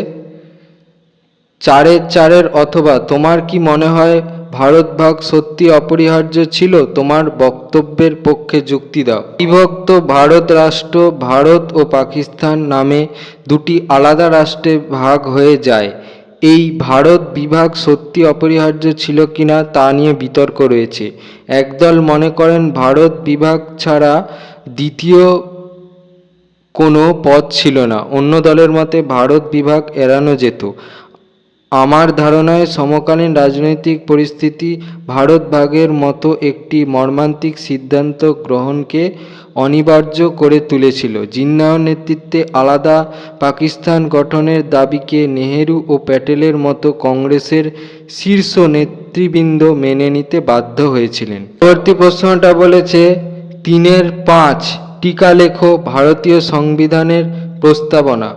4-4 অথবা তোমার কি মনে হয় ভারত ভাগ সত্যি অপরিহার্য ছিল? তোমার বক্তব্যের পক্ষে যুক্তি দাও। বিভক্ত ভারত রাষ্ট্র ভারত ও পাকিস্তান নামে 2টি আলাদা রাষ্ট্রে ভাগ হয়ে যায়। এই ভারত বিভাগ সত্যি অপরিহার্য ছিল কিনা তা নিয়ে বিতর্ক রয়েছে। একদল মনে করেন ভারত বিভাগ ছাড়া দ্বিতীয় কোনো পথ ছিল না। অন্য দলের মতে ভারত বিভাগ এড়ানো যেত। আমার ধারণায় সমকালীন রাজনৈতিক পরিস্থিতি ভারত ভাগের মতো একটি মর্মান্তিক সিদ্ধান্ত গ্রহণকে অনিবার্য করে তুলেছিল। জিন্নাহর নেতৃত্বে আলাদা পাকিস্তান গঠনের দাবিকে নেহেরু ও প্যাটেলের মতো কংগ্রেসের শীর্ষ নেতৃবৃন্দ মেনে নিতে বাধ্য হয়েছিলেন। পরবর্তী প্রশ্নটা বলেছে 3-5 টিকা লেখো ভারতীয় সংবিধানের প্রস্তাবনা।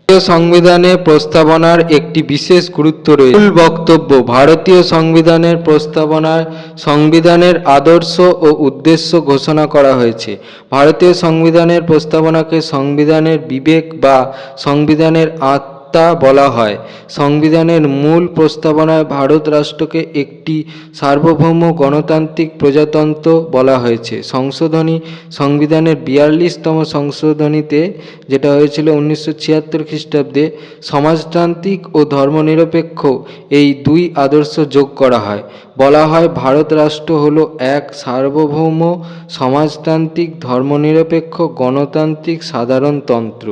ভারতীয় সংবিধানের প্রস্তাবনার একটি বিশেষ গুরুত্ব রয়েছে। মূল বক্তব্য: ভারতীয় সংবিধানের প্রস্তাবনায় সংবিধানের আদর্শ ও উদ্দেশ্য ঘোষণা করা হয়েছে। ভারতীয় সংবিধানের প্রস্তাবনাকে সংবিধানের বিবেক বা সংবিধানের আত্মা বলা হয়। সংবিধানের মূল প্রস্তাবনায় ভারত রাষ্ট্রকে একটি সার্বভৌম গণতান্ত্রিক প্রজাতন্ত্র বলা হয়েছে। সংশোধনী: সংবিধানের 42তম সংশোধনীতে, যেটা হয়েছিল 1976 খ্রিস্টাব্দে, সমাজতান্ত্রিক ও ধর্মনিরপেক্ষ এই দুই আদর্শ যোগ করা হয়। বলা হয় ভারত রাষ্ট্র হলো এক সার্বভৌম সমাজতান্ত্রিক ধর্মনিরপেক্ষ গণতান্ত্রিক সাধারণতন্ত্র।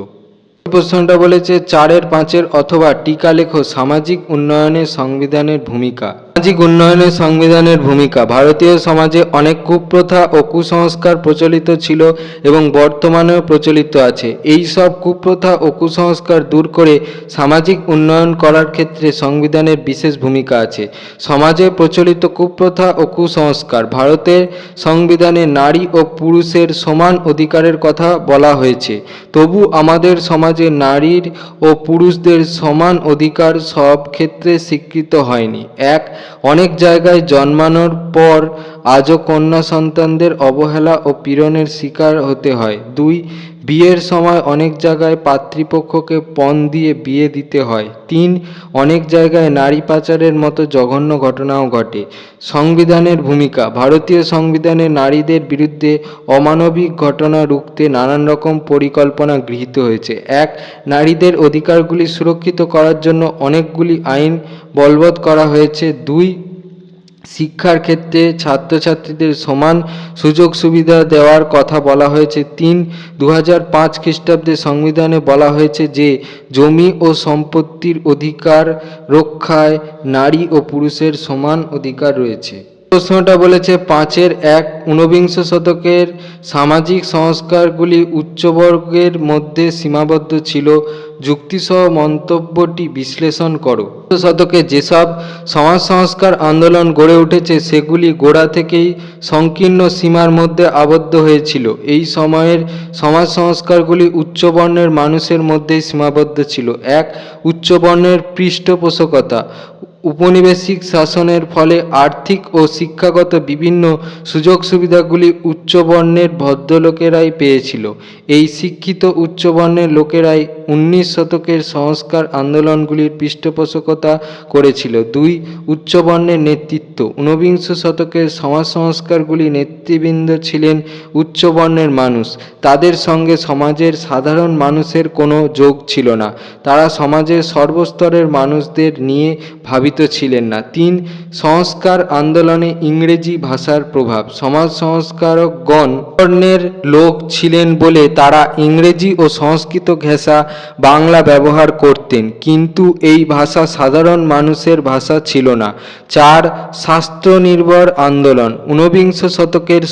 প্রশ্নটা বলেছে 4-5 অথবা টিকা লেখো সামাজিক উন্নয়নে সংবিধানের ভূমিকা। সামাজিক উন্নয়নে সংবিধানের ভূমিকা: ভারতীয় সমাজে অনেক কুপ্রথা ও কুসংস্কার প্রচলিত ছিল এবং বর্তমানেও প্রচলিত আছে। এই সব কুপ্রথা ও কুসংস্কার দূর করে সামাজিক উন্নয়ন করার ক্ষেত্রে সংবিধানের বিশেষ ভূমিকা আছে। সমাজে প্রচলিত কুপ্রথা ও কুসংস্কার: ভারতের সংবিধানে নারী ও পুরুষের সমান অধিকারের কথা বলা হয়েছে, তবু আমাদের সমাজে নারীর ও পুরুষদের সমান অধিকার সব ক্ষেত্রে স্বীকৃত হয়নি। অনেক জায়গায় জন্মানোর পর আজও কন্যা সন্তানদের অবহেলা ও পীড়নের শিকার হতে হয়। 2. বিয়ের সময় অনেক জায়গায় পাত্রীপক্ষকে পণ দিয়ে বিয়ে দিতে হয়। 3. অনেক জায়গায় নারী পাচারের মতো জঘন্য ঘটনাও ঘটে। সংবিধানের ভূমিকা: ভারতীয় সংবিধানে নারীদের বিরুদ্ধে অমানবিক ঘটনা রুখতে নানান রকম পরিকল্পনা গৃহীত হয়েছে। নারীদের অধিকারগুলি সুরক্ষিত করার জন্য অনেকগুলি আইন বলবৎ করা হয়েছে। 2. শিক্ষার ক্ষেত্রে ছাত্রছাত্রীদের সমান সুযোগ সুবিধা দেওয়ার কথা বলা হয়েছে। 3. 2005 খ্রিস্টাব্দে সংবিধানে বলা হয়েছে যে জমি ও সম্পত্তির অধিকার রক্ষায় নারী ও পুরুষের সমান অধিকার রয়েছে। প্রশ্নটা বলেছে 5-1 ঊনবিংশ শতকের সামাজিক সংস্কারগুলি উচ্চবর্গের মধ্যে সীমাবদ্ধ ছিল। যুক্তিসহ মন্তব্যটি বিশ্লেষণ করো। শতকে যেসব সমাজ সংস্কার আন্দোলন গড়ে উঠেছে সেগুলি গোড়া থেকেই সংকীর্ণ সীমার মধ্যে আবদ্ধ হয়েছিল। এই সময়ের সমাজ সংস্কারগুলি উচ্চবর্ণের মানুষের মধ্যেই সীমাবদ্ধ ছিল। উচ্চবর্ণের পৃষ্ঠপোষকতা: উপনিবেশিক শাসনের ফলে আর্থিক ও শিক্ষাগত বিভিন্ন সুযোগ সুবিধাগুলি উচ্চবর্ণের ভদ্রলোকেরাই পেয়েছিল। এই শিক্ষিত উচ্চবর্ণের লোকেরাই 19 শতকের সংস্কার আন্দোলনগুলির পৃষ্ঠপোষকতা করেছিল। 2. উচ্চবর্ণের নেতৃত্ব: ঊনবিংশ শতকের সমাজ সংস্কারগুলি নেতৃবৃন্দ ছিলেন উচ্চবর্ণের মানুষ। তাদের সঙ্গে সমাজের সাধারণ মানুষের কোনো যোগ ছিল না। তারা সমাজের সর্বস্তরের মানুষদের নিয়ে ভাবিত ছিলেন না। 3. সংস্কার আন্দোলনে ইংরেজি ভাষার প্রভাব: সমাজ সংস্কারকগণ বর্ণের লোক ছিলেন বলে তারা ইংরেজি ও সংস্কৃত ঘেঁষা বাংলা ব্যবহার করতেন, কিন্তু এই ভাষা সাধারণ মানুষের ভাষা ছিল না। 4. শাস্ত্র নির্ভর আন্দোলন: ঊনবিংশ শতকের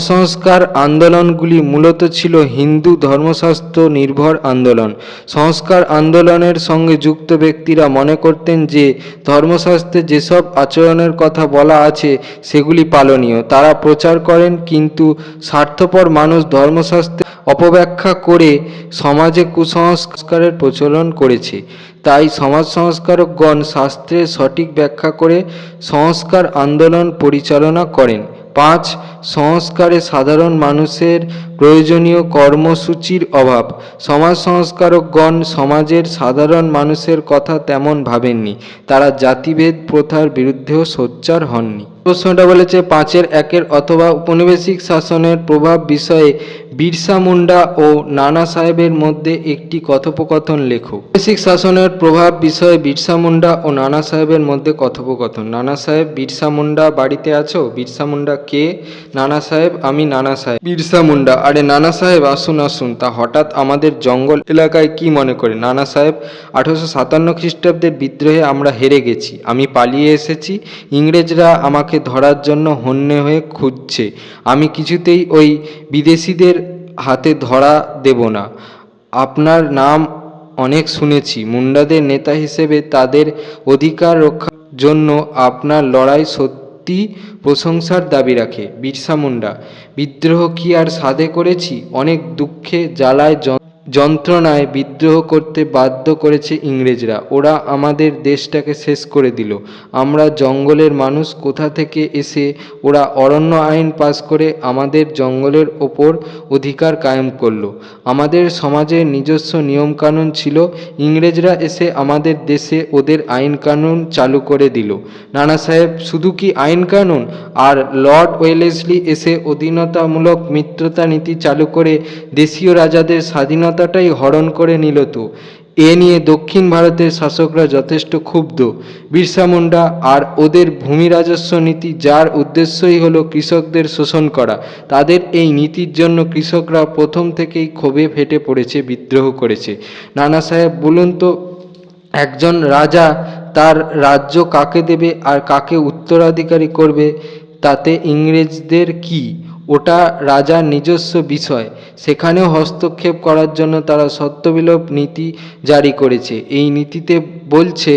সংস্কার আন্দোলনগুলি মূলত ছিল হিন্দু ধর্মশাস্ত্র নির্ভর আন্দোলন। সংস্কার আন্দোলনের সঙ্গে যুক্ত ব্যক্তিরা মনে করতেন যে ধর্মশাস্ত্রে যেসব আচরণের কথা বলা আছে সেগুলি পালনীয়। তারা প্রচার করেন, কিন্তু স্বার্থপর মানুষ ধর্মশাস্ত্রে অপব্যাখ্যা করে সমাজে কুসংস্কারের প্রচলন করেছে। তাই সমাজ সংস্কারকগণ শাস্ত্রের সঠিক ব্যাখ্যা করে সংস্কার আন্দোলন পরিচালনা করেন। 5. সংস্কারে সাধারণ মানুষের প্রয়োজনীয় কর্মসূচির অভাব: সমাজ সংস্কারকগণ সমাজের সাধারণ মানুষের কথা তেমন ভাবেননি। তারা জাতিভেদ প্রথার বিরুদ্ধেও সোচ্চার হননি। প্রশ্নটা বলেছে 5-1 অথবা উপনিবেশিক শাসনের প্রভাব বিষয়ে বিরসা মুন্ডা ও নানা সাহেবের মধ্যে একটি কথোপকথন লেখো। উপনিবেশিক শাসনের প্রভাব বিষয়ে বিরসা মুন্ডা ও নানা সাহেবের মধ্যে কথোপকথন। নানা সাহেব: বিরসা মুন্ডা বাড়িতে আছো? বিরসা মুন্ডা: কে? নানা সাহেব, আমি নানা সাহেব। বিরসা মুন্ডা: আরে নানা সাহেব, আসুন আসুন। তা হঠাৎ আমাদের জঙ্গল এলাকায় কি মনে করে? নানা সাহেব: 1857 খ্রিস্টাব্দের বিদ্রোহে আমরা হেরে গেছি, আমি পালিয়ে এসেছি। ইংরেজরা আমাকে ধরার জন্য হন্যে হয়ে খুঁজছে। আমি কিছুতেই ওই বিদেশিদের হাতে ধরা দেব না। আপনার নাম অনেক শুনেছি। মুন্ডাদের নেতা হিসেবে তাদের অধিকার রক্ষার জন্য আপনার লড়াই সত্যি প্রশংসার দাবি রাখে। বিরসা মুন্ডা: বিদ্রোহ কি আর সাধে করেছি? অনেক দুঃখে জ্বালায় যন্ত্রণায় বিদ্রোহ করতে বাধ্য করেছে ইংরেজরা। ওরা আমাদের দেশটাকে শেষ করে দিল। আমরা জঙ্গলের মানুষ, কোথা থেকে এসে ওরা অরণ্য আইন পাস করে আমাদের জঙ্গলের ওপর অধিকার কায়েম করলো। আমাদের সমাজের নিজস্ব নিয়মকানুন ছিল, ইংরেজরা এসে আমাদের দেশে ওদের আইন কানুন চালু করে দিল। নানা সাহেব: শুধু কি আইন কানুন? আর লর্ড ওয়েলেসলি এসে অধীনতামূলক মিত্রতা নীতি চালু করে দেশীয় রাজাদের স্বাধীনতাটাই হরণ করে নিল তো। এ নিয়ে দক্ষিণ ভারতের শাসকরা যথেষ্ট ক্ষুব্ধ। বিরসা মুন্ডা: আর ওদের ভূমি রাজস্ব নীতি, যার উদ্দেশ্যই হলো কৃষকদের শোষণ করা। তাদের এই নীতির জন্য কৃষকরা প্রথম থেকেই ক্ষোভে ফেটে পড়েছে, বিদ্রোহ করেছে। নানা সাহেব: বলুন তো, একজন রাজা তার রাজ্য কাকে দেবে আর কাকে উত্তরাধিকারী করবে তাতে ইংরেজদের কি? ওটা রাজার নিজস্ব বিষয়। সেখানেও হস্তক্ষেপ করার জন্য তারা সত্যবিলোপ নীতি জারি করেছে। এই নীতিতে বলছে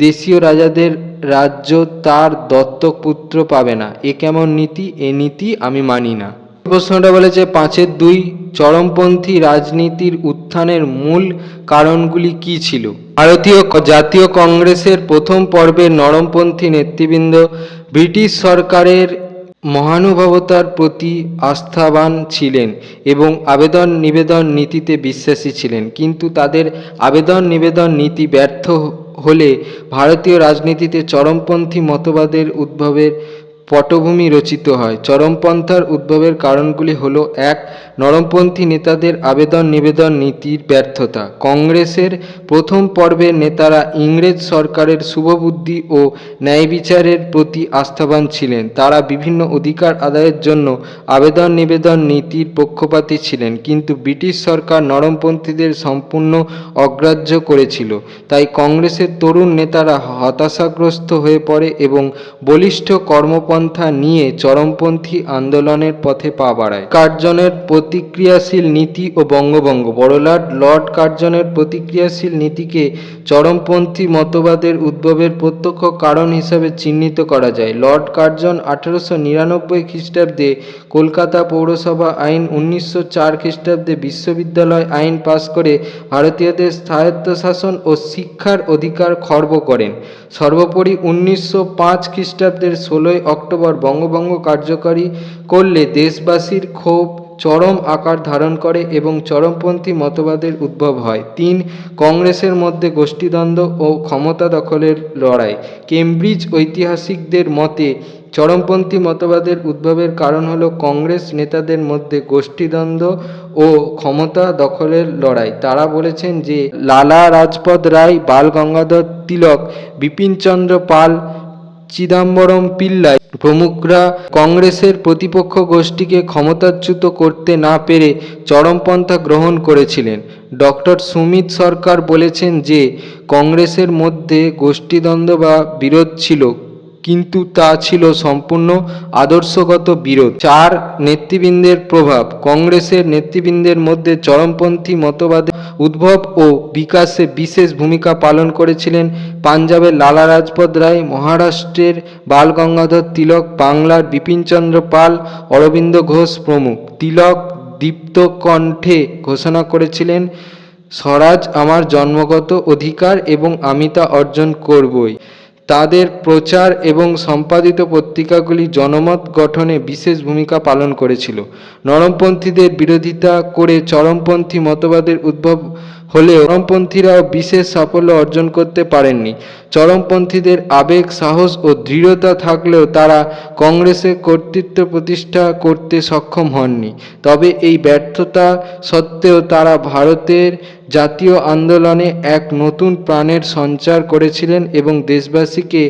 দেশীয় রাজাদের রাজ্য তার দত্তক পুত্র পাবে না। এ কেমন নীতি? এ নীতি আমি মানি না। প্রশ্নটা বলেছে 5-2, চরমপন্থী রাজনীতির উত্থানের মূল কারণগুলি কী ছিল? ভারতীয় জাতীয় কংগ্রেসের প্রথম পর্বের নরমপন্থী নেতৃবৃন্দ ব্রিটিশ সরকারের মহানুভবতার প্রতি আস্থাবান ছিলেন এবং আবেদন নিবেদন নীতিতে বিশ্বাসী ছিলেন, কিন্তু তাদের আবেদন নিবেদন নীতি ব্যর্থ হলে ভারতীয় রাজনীতিতে চরমপন্থী মতবাদের উদ্ভবের পটভূমি রচিত হয়। চরমপন্থার উদ্ভবের কারণগুলি হল: 1. নরমপন্থী নেতাদের আবেদন নিবেদন নীতির ব্যর্থতা। কংগ্রেসের প্রথম পর্বের নেতারা ইংরেজ সরকারের শুভবুদ্ধি ও ন্যায়বিচারের প্রতি আস্থাবান ছিলেন। তারা বিভিন্ন অধিকার আদায়ের জন্য আবেদন নিবেদন নীতির পক্ষপাতী ছিলেন, কিন্তু ব্রিটিশ সরকার নরমপন্থীদের সম্পূর্ণ অগ্রাহ্য করেছিল। তাই কংগ্রেসের তরুণ নেতারা হতাশাগ্রস্ত হয়ে পড়ে এবং বলিষ্ঠ কর্মপন্থা নিয়ে চরমপন্থী আন্দোলনের পথে পা বাড়ায়। কার্জনের প্রতিক্রিয়াশীল নীতি ও বঙ্গভঙ্গ। বড়লাট লর্ড কার্জনের প্রতিক্রিয়াশীল নীতিকে চরমপন্থী মতবাদের উদ্ভবের প্রত্যক্ষ কারণ হিসাবে চিহ্নিত করা যায়। লর্ড কার্জন 1899 খ্রিস্টাব্দে কলকাতা পৌরসভা আইন, 1904 খ্রিস্টাব্দে বিশ্ববিদ্যালয় আইন পাস করে ভারতীয়দের স্বায়ত্তশাসন ও শিক্ষার অধিকার খর্ব করেন। সর্বোপরি 1905 খ্রিস্টাব্দের 16 অক্টোবর বঙ্গভঙ্গ কার্যকরী করলে দেশবাসীর ক্ষোভ চরম আকার ধারণ করে এবং চরমপন্থী মতবাদের উদ্ভব হয়। 3. কংগ্রেসের মধ্যে গোষ্ঠীদ্বন্দ্ব ও ক্ষমতা দখলের লড়াই। কেমব্রিজ ঐতিহাসিকদের মতে চরমপন্থী মতবাদের উদ্ভবের কারণ হল কংগ্রেস নেতাদের মধ্যে গোষ্ঠীদ্বন্দ্ব ও ক্ষমতা দখলের লড়াই। তারা বলেছেন যে লালা রাজপথ রায়, বাল গঙ্গাধর তিলক, বিপিনচন্দ্র পাল, চিদাম্বরম পিল্লাই প্রমুখরা কংগ্রেসের প্রতিপক্ষ গোষ্ঠীকে ক্ষমতাচ্যুত করতে না পেরে চরমপন্থা গ্রহণ করেছিলেন। ডক্টর সুমিত সরকার বলেছেন যে কংগ্রেসের মধ্যে গোষ্ঠীদ্বন্দ্ব বা বিরোধ ছিল, কিন্তু তা ছিল সম্পূর্ণ আদর্শগত বিরোধ। 4. নেতৃবৃন্দের প্রভাব। কংগ্রেসের নেতৃবৃন্দের মধ্যে চরমপন্থী মতবাদের উদ্ভব ও বিকাশে বিশেষ ভূমিকা পালন করেছিলেন পাঞ্জাবের লালা রাজপথ রায়, মহারাষ্ট্রের বাল গঙ্গাধর তিলক, বাংলার বিপিনচন্দ্র পাল, অরবিন্দ ঘোষ প্রমুখ। তিলক দীপ্ত কণ্ঠে ঘোষণা করেছিলেন, স্বরাজ আমার জন্মগত অধিকার এবং আমি তা অর্জন করবই। তাদের প্রচার এবং সম্পাদিত পত্রিকাগুলি জনমত গঠনে বিশেষ ভূমিকা পালন করেছিল। নরমপন্থীদের বিরোধিতা করে চরমপন্থী মতবাদের উদ্ভব হলেও চরমপন্থীরাও বিশেষ সাফল্য অর্জন করতে পারেননি। চরমপন্থীদের আবেগ, সাহস ও দৃঢ়তা থাকলেও তারা কংগ্রেসের কর্তৃত্ব প্রতিষ্ঠা করতে সক্ষম হননি। তবে এই ব্যর্থতা সত্ত্বেও তারা ভারতের জাতীয় আন্দোলনে এক নতুন প্রাণের সঞ্চার করেছিলেন এবং দেশবাসীকে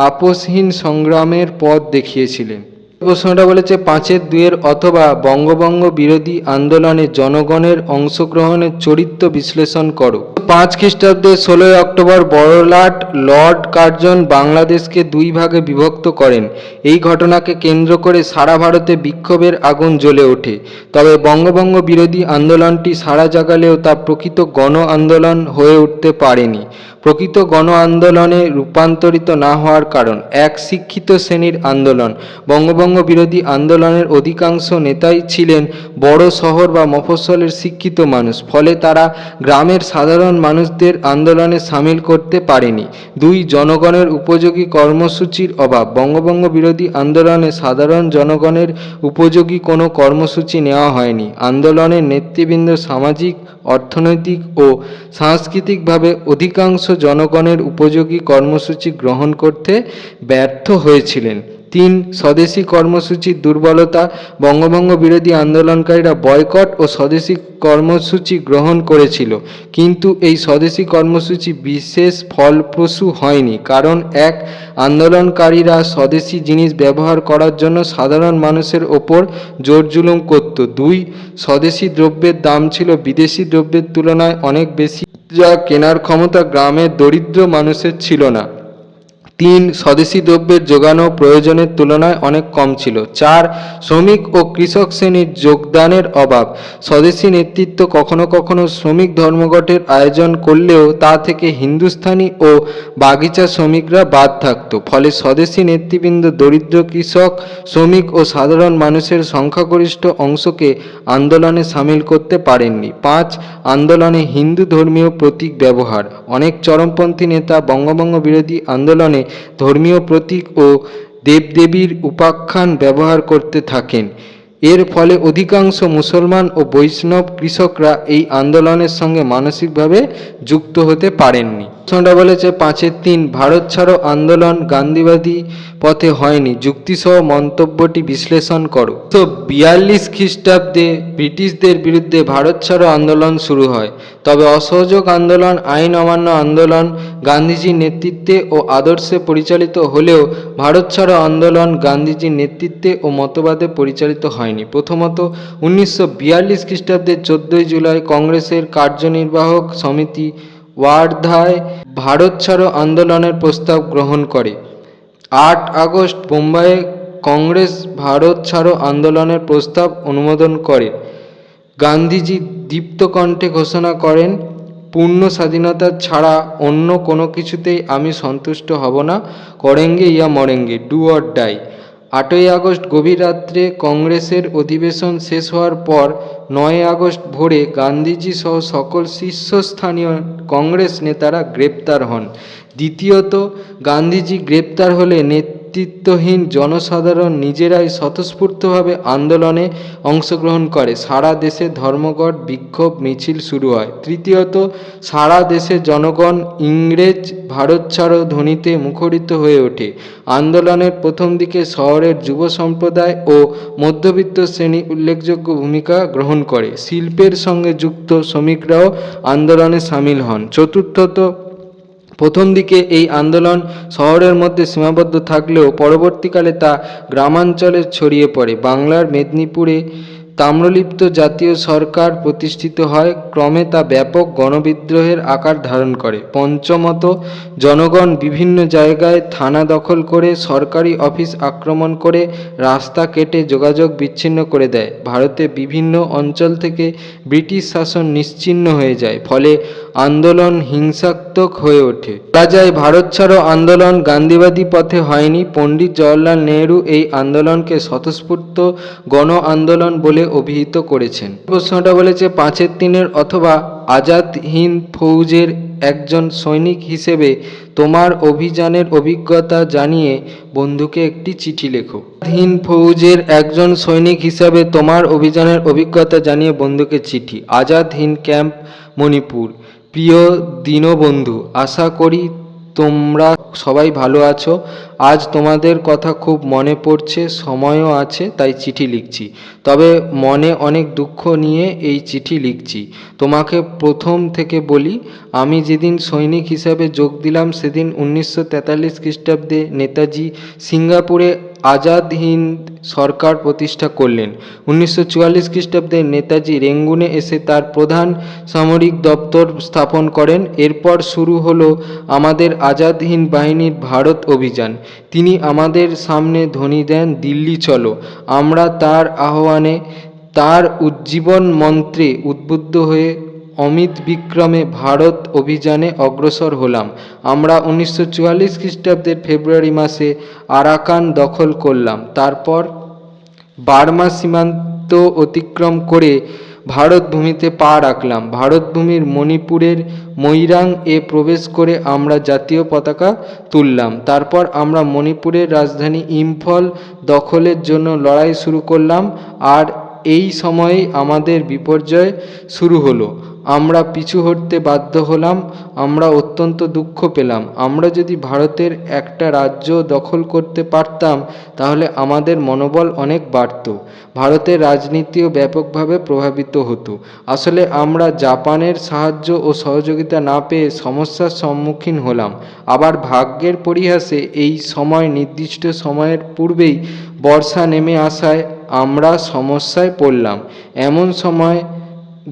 আপোষহীন সংগ্রামের পথ দেখিয়েছিলেন। প্রশ্নটা বলেছে 5-2 অথবা বঙ্গভঙ্গ বিরোধী আন্দোলনে জনগণের অংশগ্রহণের চরিত্র বিশ্লেষণ করো। 5 খ্রিস্টাব্দে 16 অক্টোবর বড়লাট লর্ড কার্জন বাংলাদেশকে 2 ভাগে বিভক্ত করেন। এই ঘটনাকে কেন্দ্র করে সারা ভারতে বিক্ষোভের আগুন জ্বলে ওঠে। তবে বঙ্গভঙ্গ বিরোধী আন্দোলনটি সাড়া জাগালেও তা প্রকৃত গণ আন্দোলন হয়ে উঠতে পারেনি। প্রকৃত গণ আন্দোলনে রূপান্তরিত না হওয়ার কারণ: 1. শিক্ষিত শ্রেণীর আন্দোলন। বঙ্গভঙ্গ বিরোধী আন্দোলনের অধিকাংশ নেতাই ছিলেন বড় শহর বা মফস্বলের শিক্ষিত মানুষ, ফলে তারা গ্রামের সাধারণ মানুষদের আন্দোলনে সামিল করতে পারেনি। 2. জনগণের উপযোগী কর্মসূচির অভাব। বঙ্গভঙ্গ বিরোধী আন্দোলনে সাধারণ জনগণের উপযোগী কোনো কর্মসূচি নেওয়া হয়নি। আন্দোলনের নেতৃবৃন্দ সামাজিক, অর্থনৈতিক ও সাংস্কৃতিকভাবে অধিকাংশ জনগণের উপযোগী কর্মসূচি গ্রহণ করতে ব্যর্থ হয়েছিলেন। 3. স্বদেশী কর্মসূচির দুর্বলতা। বঙ্গভঙ্গ বিরোধী আন্দোলনকারীরা বয়কট ও স্বদেশী কর্মসূচি গ্রহণ করেছিল, কিন্তু এই স্বদেশী কর্মসূচি বিশেষ ফলপ্রসূ হয়নি, কারণ 1. আন্দোলনকারীরা স্বদেশী জিনিস ব্যবহার করার জন্য সাধারণ মানুষের ওপর জোর জুলুম করত। 2. স্বদেশী দ্রব্যের দাম ছিল বিদেশি দ্রব্যের তুলনায় অনেক বেশি, যা কেনার ক্ষমতা গ্রামের দরিদ্র মানুষের ছিল না। 3. স্বদেশী দ্রব্যের যোগানও প্রয়োজনের তুলনায় অনেক কম ছিল। 4. শ্রমিক ও কৃষক শ্রেণীর যোগদানের অভাব। স্বদেশী নেতৃত্ব কখনো কখনো শ্রমিক ধর্মঘটের আয়োজন করলেও তা থেকে হিন্দুস্থানি ও বাগিচা শ্রমিকরা বাদ থাকত, ফলে স্বদেশী নেতৃবৃন্দ দরিদ্র কৃষক, শ্রমিক ও সাধারণ মানুষের সংখ্যাগরিষ্ঠ অংশকে আন্দোলনে সামিল করতে পারেননি। 5. আন্দোলনে হিন্দু ধর্মীয় প্রতীক ব্যবহার। অনেক চরমপন্থী নেতা বঙ্গভঙ্গ বিরোধী আন্দোলনে ধর্মীয় প্রতীক ও দেবদেবীর উপাখ্যান ব্যবহার করতে থাকেন। এর ফলে অধিকাংশ মুসলমান ও বৈষ্ণব কৃষকরা এই আন্দোলনের সঙ্গে মানসিকভাবে যুক্ত হতে পারেননি। প্রশ্নটা বলেছে 5-3 ভারত ছাড়ো আন্দোলন গান্ধীবাদী পথে হয়নি, যুক্তিসহ মন্তব্যটি বিশ্লেষণ করো। 1942 খ্রিস্টাব্দে ব্রিটিশদের বিরুদ্ধে ভারত ছাড়ো আন্দোলন শুরু হয়। তবে অসহযোগ আন্দোলন, আইন অমান্য আন্দোলন গান্ধীজির নেতৃত্বে ও আদর্শে পরিচালিত হলেও ভারত ছাড়ো আন্দোলন গান্ধীজির নেতৃত্বে ও মতবাদে পরিচালিত হয়নি। প্রথমত, 1942 খ্রিস্টাব্দের 14 জুলাই কংগ্রেসের কার্যনির্বাহক সমিতি ওয়ার্ধায় ভারত ছাড়ো আন্দোলনের প্রস্তাব গ্রহণ করে। 8 আগস্ট বোম্বাইয়ে কংগ্রেস ভারত ছাড়ো আন্দোলনের প্রস্তাব অনুমোদন করে। গান্ধীজি দীপ্তকণ্ঠে ঘোষণা করেন, পূর্ণ স্বাধীনতা ছাড়া অন্য কোনো কিছুতেই আমি সন্তুষ্ট হব না, করেঙ্গে ইয়া মরেঙ্গে, ডু অর ডাই। 8ই আগস্ট গভীর রাত্রে কংগ্রেসের অধিবেশন শেষ হওয়ার পর 9 আগস্ট ভোরে গান্ধীজি সহ সকল শীর্ষস্থানীয় কংগ্রেস নেতারা গ্রেপ্তার হন। দ্বিতীয়ত, গান্ধীজি গ্রেপ্তার হলে নেতৃত্বহীন জনসাধারণ নিজেরাই স্বতঃস্ফূর্তভাবে আন্দোলনে অংশগ্রহণ করে। সারা দেশে ধর্মঘট, বিক্ষোভ, মিছিল শুরু হয়। তৃতীয়ত, সারা দেশে জনগণ ইংরেজ ভারত ছাড়ো ধ্বনিতে মুখরিত হয়ে ওঠে। আন্দোলনের প্রথম দিকে শহরের যুব সম্প্রদায় ও মধ্যবিত্ত শ্রেণী উল্লেখযোগ্য ভূমিকা গ্রহণ করে। শিল্পের সঙ্গে যুক্ত শ্রমিকরাও আন্দোলনে সামিল হন। চতুর্থত, প্রথম দিকে এই আন্দোলন শহরের মধ্যে সীমাবদ্ধ থাকলেও পরবর্তীকালে তা গ্রামাঞ্চলে ছড়িয়ে পড়ে। বাংলার মেদিনীপুরে তাম্রলিপ্ত জাতীয় সরকার প্রতিষ্ঠিত হয়। ক্রমে তা ব্যাপক গণবিদ্রোহের আকার ধারণ করে। পঞ্চমত, জনগণ বিভিন্ন জায়গায় থানা দখল করে, সরকারি অফিস আক্রমণ করে, রাস্তা কেটে যোগাযোগ বিচ্ছিন্ন করে দেয়। ভারতে বিভিন্ন অঞ্চল থেকে ব্রিটিশ শাসন নিশ্চিহ্ন হয়ে যায়, ফলে আন্দোলন হিংসাত্মক হয়ে ওঠে। বলা যায়, ভারত ছাড়ো আন্দোলন গান্ধীবাদী পথে হয়নি। পণ্ডিত জওহরলাল নেহরু এই আন্দোলনকে স্বতঃস্ফূর্ত গণ আন্দোলন বলে অভিহিত করেছেন। প্রশ্নটা বলেছে 5-3 অথবা আজাদ হিন্দ ফৌজের একজন সৈনিক হিসেবে তোমার অভিযানের অভিজ্ঞতা জানিয়ে বন্ধুকে একটি চিঠি লেখো। হিন্দ ফৌজের একজন সৈনিক হিসাবে তোমার অভিযানের অভিজ্ঞতা জানিয়ে বন্ধুকে চিঠি। আজাদ হিন্দ ক্যাম্প, মণিপুর। প্রিয় দীনবন্ধু, আশা করি তোমরা সবাই ভালো আছো। আজ তোমাদের কথা খুব মনে পড়ছে, সময়ও আছে, তাই চিঠি লিখছি। তবে মনে অনেক দুঃখ নিয়ে এই চিঠি লিখছি। তোমাকে প্রথম থেকে বলি, আমি যেদিন সৈনিক হিসাবে যোগ দিলাম সেদিন 1943 খ্রিস্টাব্দে নেতাজি সিঙ্গাপুরে আজাদ হিন্দ সরকার প্রতিষ্ঠা করলেন। 1944 খ্রিস্টাব্দে নেতাজি রেঙ্গুনে এসে তার প্রধান সামরিক দপ্তর স্থাপন করেন। এরপর শুরু হলো আমাদের আজাদ হিন্দ বাহিনীর ভারত অভিযান। তিনি আমাদের সামনে ধ্বনি দেন, দিল্লি চলো। আমরা তার আহ্বানে, তার উজ্জীবন মন্ত্রে উদ্বুদ্ধ হয়ে অমিত বিক্রমে ভারত অভিযানে অগ্রসর হলাম। আমরা 1944 খ্রিস্টাব্দের ফেব্রুয়ারি মাসে আরাকান দখল করলাম। তারপর বার্মা সীমান্ত অতিক্রম করে ভারত ভূমিতে পা রাখলাম। ভারত ভূমির মণিপুরের মোইরাং এ প্রবেশ করে আমরা জাতীয় পতাকা তুললাম। তারপর আমরা মণিপুরের রাজধানী ইম্ফল দখলের জন্য লড়াই শুরু করলাম। আর এই সময়েই আমাদের বিপর্যয় শুরু হলো। আমরা পিছু হটতে বাধ্য হলাম। আমরা অত্যন্ত দুঃখ পেলাম। আমরা যদি ভারতের একটা রাজ্য দখল করতে পারতাম তাহলে আমাদের মনোবল অনেক বাড়ত। ভারতের রাজনীতিও ব্যাপকভাবে প্রভাবিত হতো। আসলে আমরা জাপানের সাহায্য ও সহযোগিতা না পেয়ে সমস্যার সম্মুখীন হলাম। আবার ভাগ্যের পরিহাসে এই সময় নির্দিষ্ট সময়ের পূর্বেই বর্ষা নেমে আসায় আমরা সমস্যায় পড়লাম। এমন সময়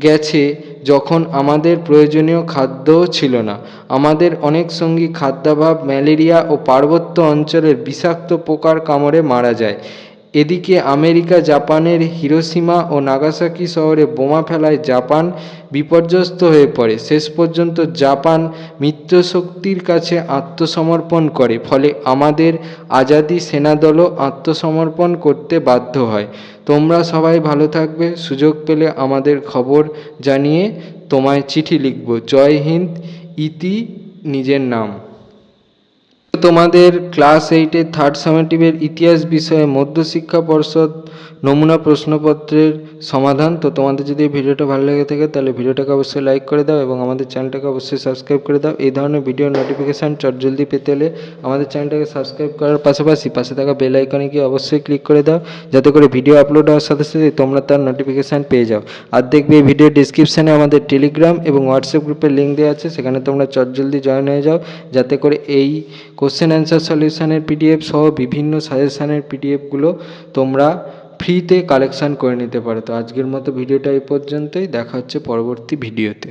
গেছে যখন আমাদের প্রয়োজনীয় খাদ্যও ছিল না। আমাদের অনেক সঙ্গী খাদ্যাভাব, ম্যালেরিয়া ও পার্বত্য অঞ্চলের বিষাক্ত পোকার কামড়ে মারা যায়। এদিকে আমেরিকা জাপানের হিরোশিমা ও নাগাসাকি শহরে বোমা ফেলায় জাপান বিপর্যস্ত হয়ে পড়ে। শেষ পর্যন্ত জাপান মিত্রশক্তির কাছে আত্মসমর্পণ করে। ফলে আমাদের আজাদি সেনাদলও আত্মসমর্পণ করতে বাধ্য হয়। তোমরা সবাই ভালো থাকবে। সুযোগ পেলে আমাদের খবর জানিয়ে তোমায় চিঠি লিখব। জয় হিন্দ। ইতি নিজের নাম। তোমাদের ক্লাস 8-এর থার্ড সামেটিভের ইতিহাস বিষয়ে মধ্যশিক্ষা পর্ষদ নমুনা প্রশ্নপত্রের সমাধান। তো তোমাদের যদি এই ভিডিওটা ভালো লেগে থাকে তাহলে ভিডিওটাকে অবশ্যই লাইক করে দাও এবং আমাদের চ্যানেলটাকে অবশ্যই সাবস্ক্রাইব করে দাও। এই ধরনের ভিডিও নোটিফিকেশান চটজলদি পেতে হলে আমাদের চ্যানেলটাকে সাবস্ক্রাইব করার পাশাপাশি পাশে থাকা বেল আইকনে গিয়ে অবশ্যই ক্লিক করে দাও, যাতে করে ভিডিও আপলোড হওয়ার সাথে সাথে তোমরা তার নোটিফিকেশান পেয়ে যাও। আর দেখবে এই ভিডিওর ডিসক্রিপশানে আমাদের টেলিগ্রাম এবং হোয়াটসঅ্যাপ গ্রুপের লিঙ্ক দেওয়া আছে, সেখানে তোমরা চটজলদি জয়েন হয়ে যাও, যাতে করে এই কোশ্চেন অ্যান্সার সলিউশনের পিডিএফ সহ বিভিন্ন সাজেশানের পিডিএফগুলো তোমরা ফ্রিতে কালেকশান করে নিতে পারো। তো আজকের মতো ভিডিওটা এই পর্যন্তই। দেখা হচ্ছে পরবর্তী ভিডিওতে।